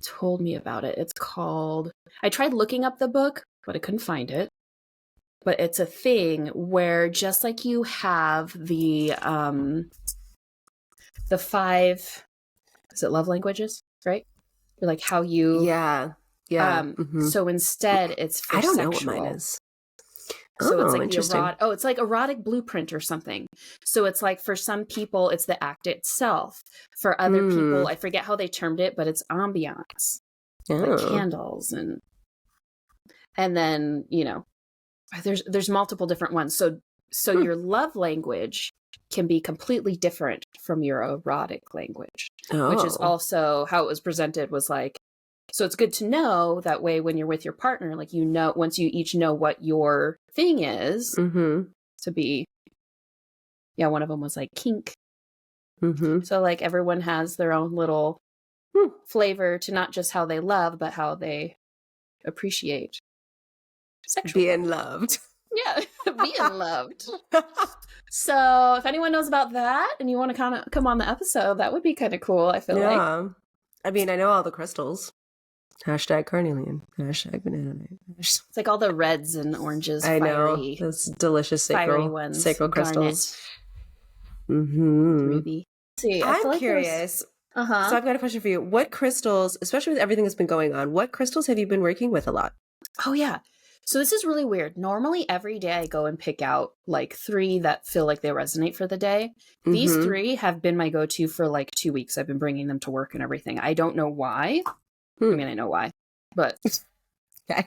told me about it. It's called. I tried looking up the book, but I couldn't find it. But it's a thing where just like you have the 5, is it love languages, right? Or like how you so instead it's for I don't sexual. know what mine is. So it's like the it's like erotic blueprint or something. So it's like for some people it's the act itself. For other people, I forget how they termed it, but it's ambiance. Like candles and then, you know, there's multiple different ones. So your love language can be completely different from your erotic language, which is also how it was presented, was like, so it's good to know that way when you're with your partner, like, you know, once you each know what your thing is to be, one of them was like kink. So like everyone has their own little flavor to not just how they love, but how they appreciate sexual being loved. Yeah, being loved. So if anyone knows about that and you want to kind of come on the episode, that would be kind of cool, I feel like. I mean, I know all the crystals. #carnelian. #banana. It's like all the reds and oranges. I know. Those delicious sacral crystals. Ruby. See, I'm curious. So I've got a question for you. What crystals, especially with everything that's been going on, what crystals have you been working with a lot? Oh, yeah. So this is really weird. Normally, every day I go and pick out like 3 that feel like they resonate for the day. These 3 have been my go-to for like 2 weeks. I've been bringing them to work and everything. I don't know why. I mean, I know why, but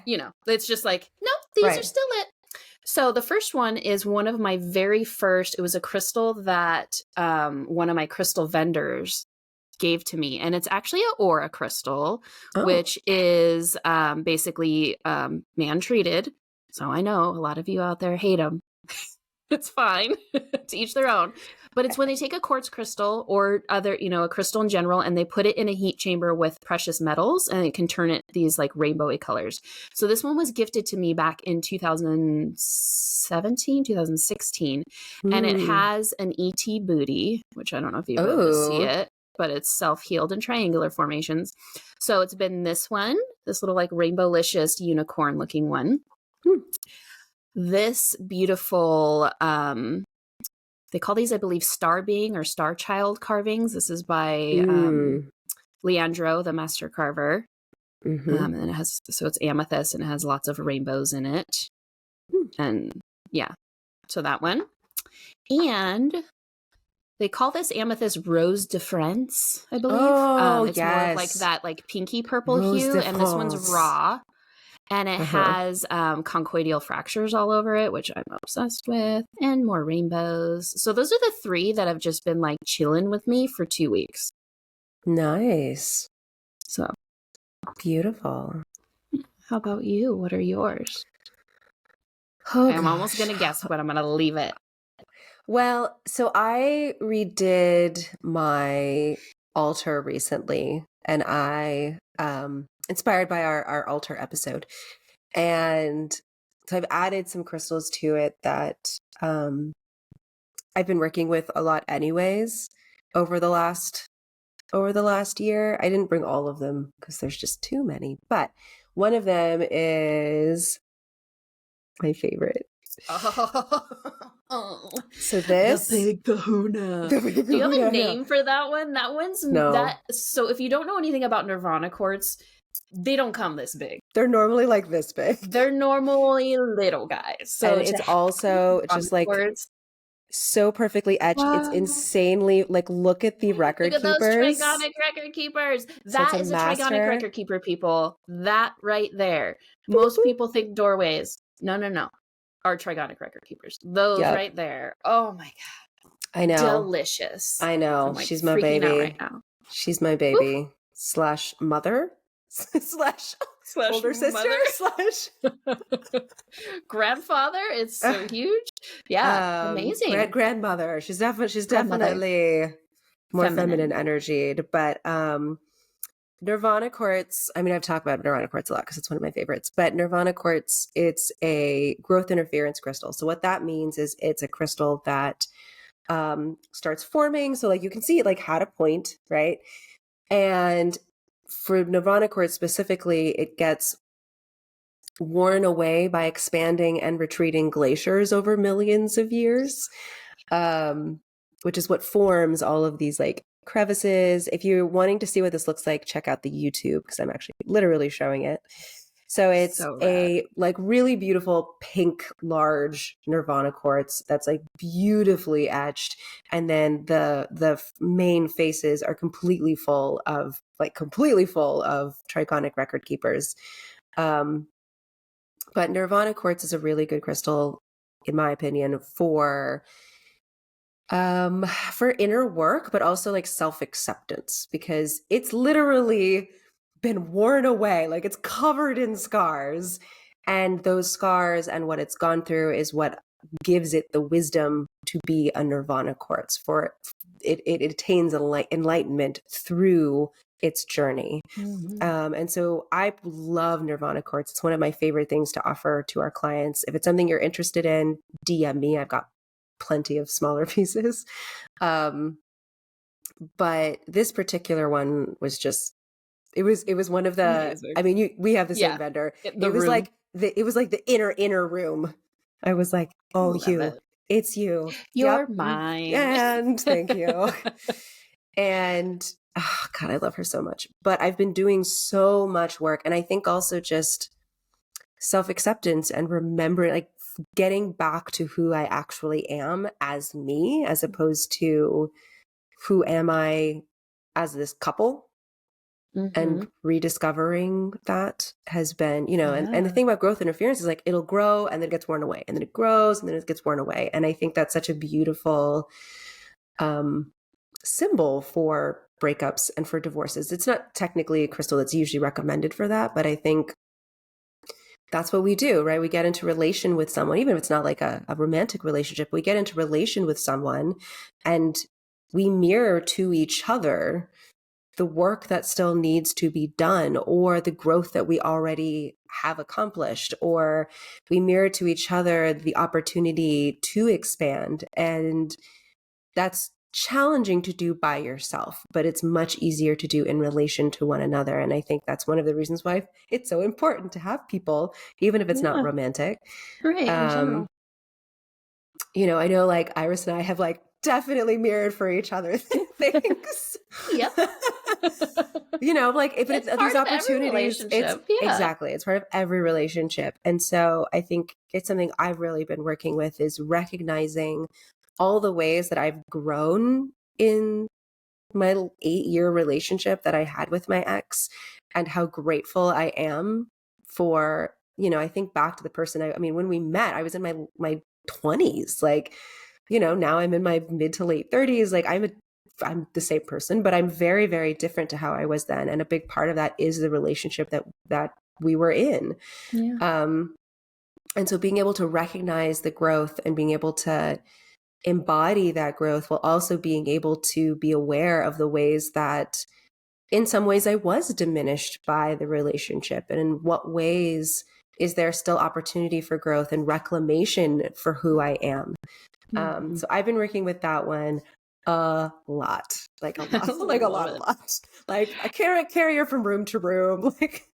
you know, it's just like, no, these are still it. So the first one is one of my very first. It was a crystal that one of my crystal vendors gave to me, and it's actually an aura crystal, which is basically man treated. So I know a lot of you out there hate them. It's fine. To each their own. But it's when they take a quartz crystal or other, you know, a crystal in general, and they put it in a heat chamber with precious metals, and it can turn it these like rainbowy colors. So this one was gifted to me back in 2017, 2016. And it has an ET booty, which I don't know if you've been able to see it, but it's self-healed in triangular formations. So it's been this one, this little like rainbow-licious unicorn looking one. This beautiful, they call these, I believe, star being or star child carvings. This is by Leandro, the master carver. And it has, so it's amethyst and it has lots of rainbows in it. And Yeah. So that one. And they call this amethyst Rose de France, I believe. Oh, It's more of like yes. that like pinky purple Rose hue. de And this one's France. raw. And it Uh-huh. has conchoidal fractures all over it, which I'm obsessed with, and more rainbows. So those are the three that have just been like chilling with me for 2 weeks. Nice. So Beautiful. how about you? What are yours? Oh, I'm almost going gosh. to guess, but I'm going to leave it. Well, so I redid my altar recently, and I inspired by our altar episode. And so I've added some crystals to it that I've been working with a lot anyways over the last year. I didn't bring all of them because there's just too many, but one of them is my favorite. Oh, So the this big kahuna. the big Do you have kahuna, I a know. name for that one? That one's No. that. So if you don't know anything about Nirvana quartz, they don't come this big. They're normally like this big. They're normally little guys. So And it's also just like quartz. so perfectly etched. It's Wow. insanely like, look at the record Look at those keepers. trigonic record keepers. So it's That a is a trigonic master. record keeper, people. That right there. Most people think doorways. No. Are trigonic record keepers. Those Yep. right there. Oh my God. I know. Delicious. I know. I'm like She's my freaking baby. out right now. She's my baby. Slash mother. Slash older sister. Slash grandfather. It's so huge. Yeah. Amazing. Grandmother. She's Grandmother. definitely more feminine energied. But Nirvana quartz, I mean, I've talked about Nirvana quartz a lot because it's one of my favorites, but Nirvana quartz, it's a growth interference crystal. So what that means is it's a crystal that starts forming. So like you can see it like had a point, right? And for Nirvana quartz specifically, it gets worn away by expanding and retreating glaciers over millions of years, which is what forms all of these like crevices. If you're wanting to see what this looks like, check out the YouTube because I'm actually literally showing it. So it's So a like really beautiful pink, large Nirvana quartz that's like beautifully etched. And then the main faces are completely full of trigonic record keepers. But Nirvana quartz is a really good crystal, in my opinion, for inner work, but also like self-acceptance, because it's literally been worn away. Like it's covered in scars. And those scars and what it's gone through is what gives it the wisdom to be a Nirvana quartz. For it attains enlightenment through its journey. Mm-hmm. And so I love Nirvana quartz. It's one of my favorite things to offer to our clients. If it's something you're interested in, DM me. I've got plenty of smaller pieces. But this particular one was just, it was one of the, Amazing. I mean, we have the same vendor. It was like the inner room. I was like, oh, it's you. You're mine. And thank you. And oh, God, I love her so much. But I've been doing so much work. And I think also just self-acceptance and remembering, like getting back to who I actually am as me, as opposed to who am I as this couple. Mm-hmm. And rediscovering that has been, and the thing about growth interference is like it'll grow and then it gets worn away, and then it grows and then it gets worn away. And I think that's such a beautiful symbol for breakups and for divorces. It's not technically a crystal that's usually recommended for that, but I think that's what we do, right? We get into relation with someone, even if it's not like a romantic relationship, we get into relation with someone and we mirror to each other the work that still needs to be done, or the growth that we already have accomplished, or we mirror to each other the opportunity to expand. And that's challenging to do by yourself, but it's much easier to do in relation to one another. And I think that's one of the reasons why it's so important to have people, even if it's not romantic. Right. I know like Iris and I have like definitely mirrored for each other things. Yep. Like if it's these opportunities, it's exactly, it's part of every relationship. And so I think it's something I've really been working with, is recognizing all the ways that I've grown in my 8-year relationship that I had with my ex, and how grateful I am for, I think back to the person, I mean, when we met, I was in my 20s, like, now I'm in my mid to late 30s. Like I'm the same person, but I'm very, very different to how I was then. And a big part of that is the relationship that we were in. Yeah. And so being able to recognize the growth and being able to embody that growth, while also being able to be aware of the ways that in some ways I was diminished by the relationship, and in what ways is there still opportunity for growth and reclamation for who I am. So I've been working with that one a lot, like a lot, like a lot. Like a carrier from room to room. Like,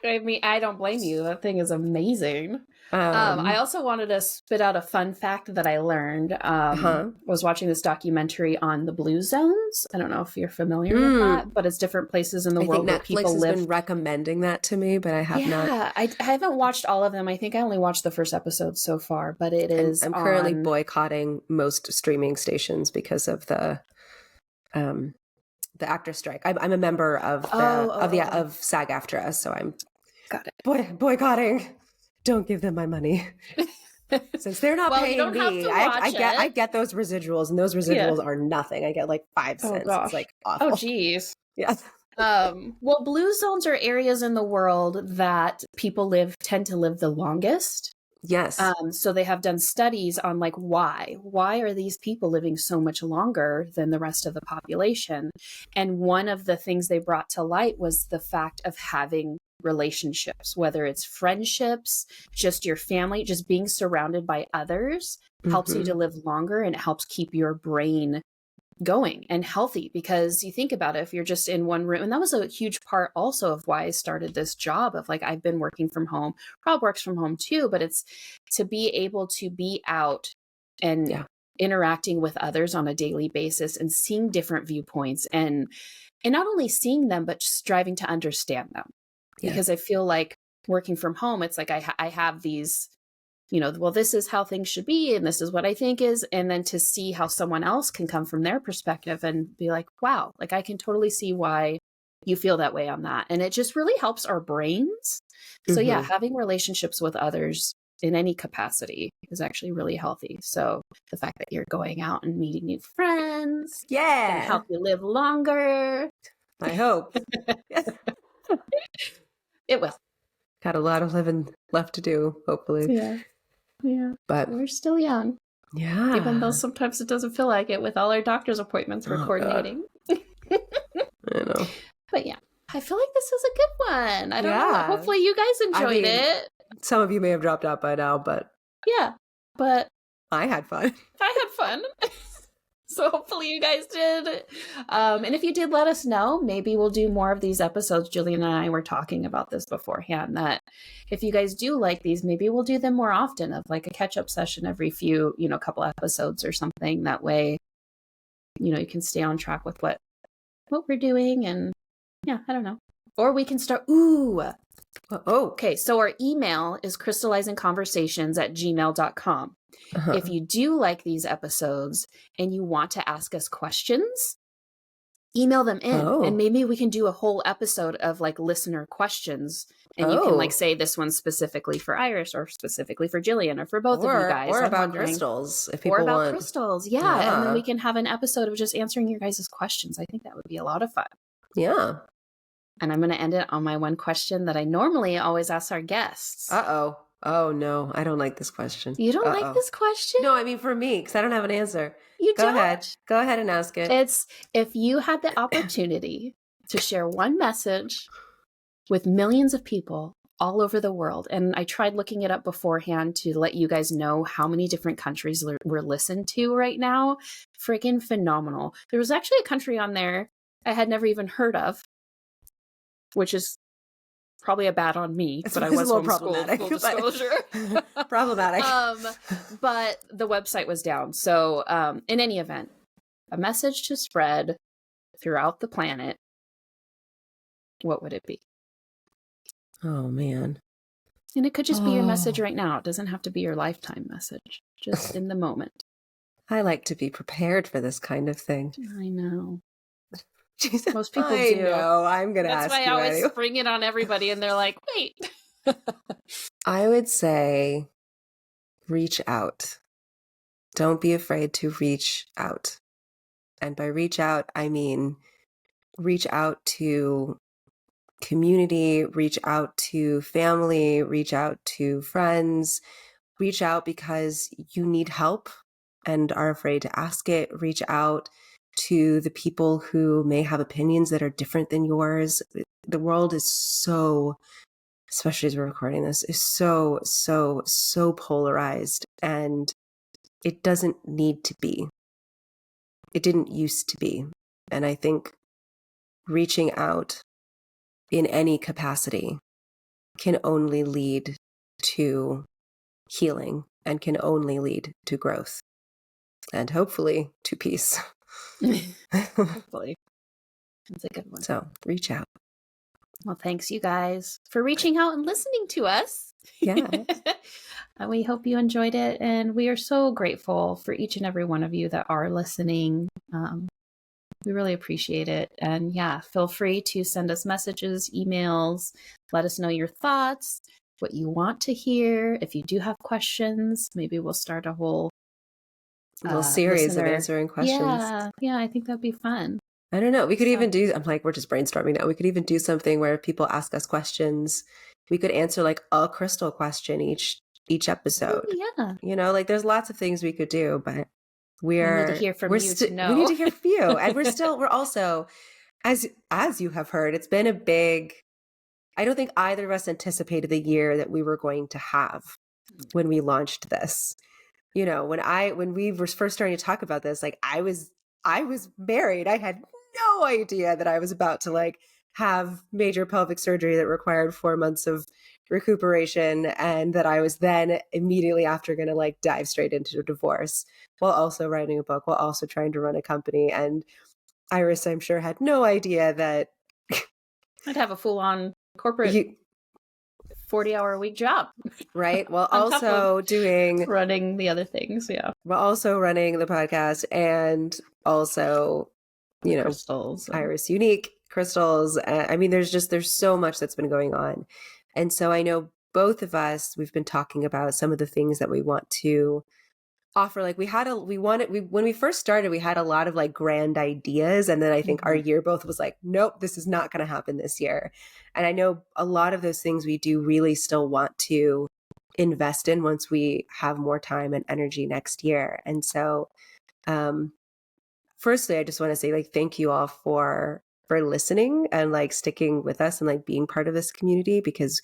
I mean, I don't blame you. That thing is amazing. I also wanted to spit out a fun fact that I learned. Was watching this documentary on the blue zones. I don't know if you're familiar with that, but it's different places in the world where people live. Netflix has been recommending that to me, but I have not. Yeah, I haven't watched all of them. I think I only watched the first episode so far, but it is. I'm currently boycotting most streaming stations because of the actor strike. I'm a member of of SAG-AFTRA, so I'm got it. Boycotting. Don't give them my money. Since they're not paying me, I get those residuals, and those residuals are nothing. I get like 5 cents. Gosh. It's like awful. Oh, geez. Yeah. Well, blue zones are areas in the world that people tend to live the longest. Yes. So they have done studies on like why are these people living so much longer than the rest of the population? And one of the things they brought to light was the fact of having relationships, whether it's friendships, just your family, just being surrounded by others helps you to live longer, and it helps keep your brain going and healthy. Because you think about it, if you're just in one room, and that was a huge part also of why I started this job of like, I've been working from home, Rob works from home too, but it's to be able to be out and interacting with others on a daily basis and seeing different viewpoints, and not only seeing them, but striving to understand them. Because I feel like working from home, it's like I have these, well, this is how things should be, and this is what I think is, and then to see how someone else can come from their perspective and be like, wow, like I can totally see why you feel that way on that. And it just really helps our brains. So yeah, having relationships with others in any capacity is actually really healthy. So the fact that you're going out and meeting new friends, can help you live longer. I hope. It will. Got a lot of living left to do, hopefully. Yeah. But we're still young. Yeah. Even though sometimes it doesn't feel like it with all our doctor's appointments we're coordinating. I know. But yeah, I feel like this is a good one. I don't know. Hopefully you guys enjoyed it. Some of you may have dropped out by now, but... Yeah, but... I had fun. I had fun. So hopefully you guys did. And if you did, let us know. Maybe we'll do more of these episodes. Jillian and I were talking about this beforehand, that if you guys do like these, maybe we'll do them more often, of like a catch-up session every few, couple episodes or something. That way, you can stay on track with what we're doing. And yeah, I don't know. Or we can start. Okay. So our email is crystallizingconversations@gmail.com. If you do like these episodes and you want to ask us questions, email them in, and maybe we can do a whole episode of like listener questions, and you can like say this one's specifically for Iris, or specifically for Jillian, or for both of you guys, or about crystals, if people or about want. crystals. Yeah, and then we can have an episode of just answering your guys' questions. I think that would be a lot of fun. Yeah. And I'm going to end it on my one question that I normally always ask our guests. Oh, no. I don't like this question. You don't like this question? No, I mean for me, because I don't have an answer. Go ahead and ask it. It's, if you had the opportunity to share one message with millions of people all over the world, and I tried looking it up beforehand to let you guys know how many different countries we're listened to right now. Freaking phenomenal. There was actually a country on there I had never even heard of, which is probably a bad on me, but I was homeschooled, full disclosure. Problematic. But the website was down. So in any event, a message to spread throughout the planet, what would it be? Oh, man. And it could just be your message Oh, right now. It doesn't have to be your lifetime message, just in the moment. I like to be prepared for this kind of thing. I know. She said, Most people I do. know. I'm going to That's ask why I you always anyway. spring it on everybody, and they're like, wait. I would say reach out. Don't be afraid to reach out. And by reach out, I mean reach out to community, reach out to family, reach out to friends, reach out because you need help and are afraid to ask it. Reach out to the people who may have opinions that are different than yours. The world is so, especially as we're recording this, is so, so, so polarized, and it doesn't need to be. It didn't used to be. And I think reaching out in any capacity can only lead to healing and can only lead to growth and hopefully to peace. Hopefully. That's a good one. So reach out. Well, thanks, you guys, for reaching out and listening to us. Yeah. We hope you enjoyed it, and we are so grateful for each and every one of you that are listening. We really appreciate it. And yeah, feel free to send us messages, emails, let us know your thoughts, what you want to hear. If you do have questions, maybe we'll start a whole little series of listener. answering questions. Yeah, I think that'd be fun. I don't know. We could even do, I'm like, we're just brainstorming now. We could even do something where people ask us questions. We could answer like a crystal question each episode. Oh, yeah. You know, like there's lots of things we could do, but we need to hear from you to know. We need to hear from you. And we're also, as you have heard, it's been a big, I don't think either of us anticipated the year that we were going to have when we launched this. You know, when we were first starting to talk about this, like I was married. I had no idea that I was about to like have major pelvic surgery that required 4 months of recuperation, and that I was then immediately after going to like dive straight into a divorce while also writing a book, while also trying to run a company. And Iris, I'm sure, had no idea that I'd have a full-on corporate 40-hour-a-week job. Right. While also doing running the other things. Yeah. While also running the podcast and also, you know, crystals, Iris Unique crystals. I mean, there's so much that's been going on. And so I know both of us, we've been talking about some of the things that we want to offer. Like when we first started, we had a lot of like grand ideas. And then I think our year both was like, nope, this is not going to happen this year. And I know a lot of those things we do really still want to invest in once we have more time and energy next year. And so, firstly, I just want to say like, thank you all for listening and like sticking with us and like being part of this community, because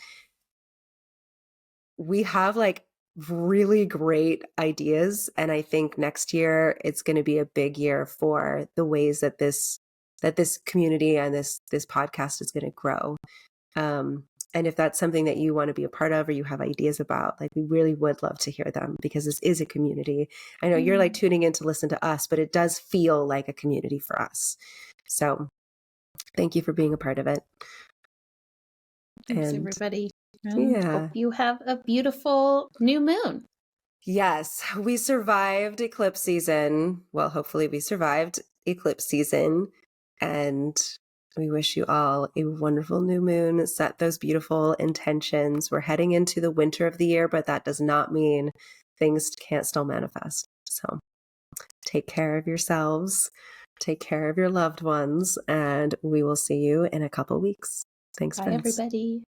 we have like really great ideas. And I think next year it's going to be a big year for the ways that this community and this podcast is going to grow. And if that's something that you want to be a part of or you have ideas about, like we really would love to hear them, because this is a community. I know you're like tuning in to listen to us, but it does feel like a community for us. So thank you for being a part of it. Thanks, everybody. Yeah. Hope you have a beautiful new moon. Yes, we survived eclipse season. Well, hopefully we survived eclipse season, and we wish you all a wonderful new moon. Set those beautiful intentions. We're heading into the winter of the year, but that does not mean things can't still manifest. So take care of yourselves, take care of your loved ones, and we will see you in a couple weeks. Thanks, Bye, friends. everybody.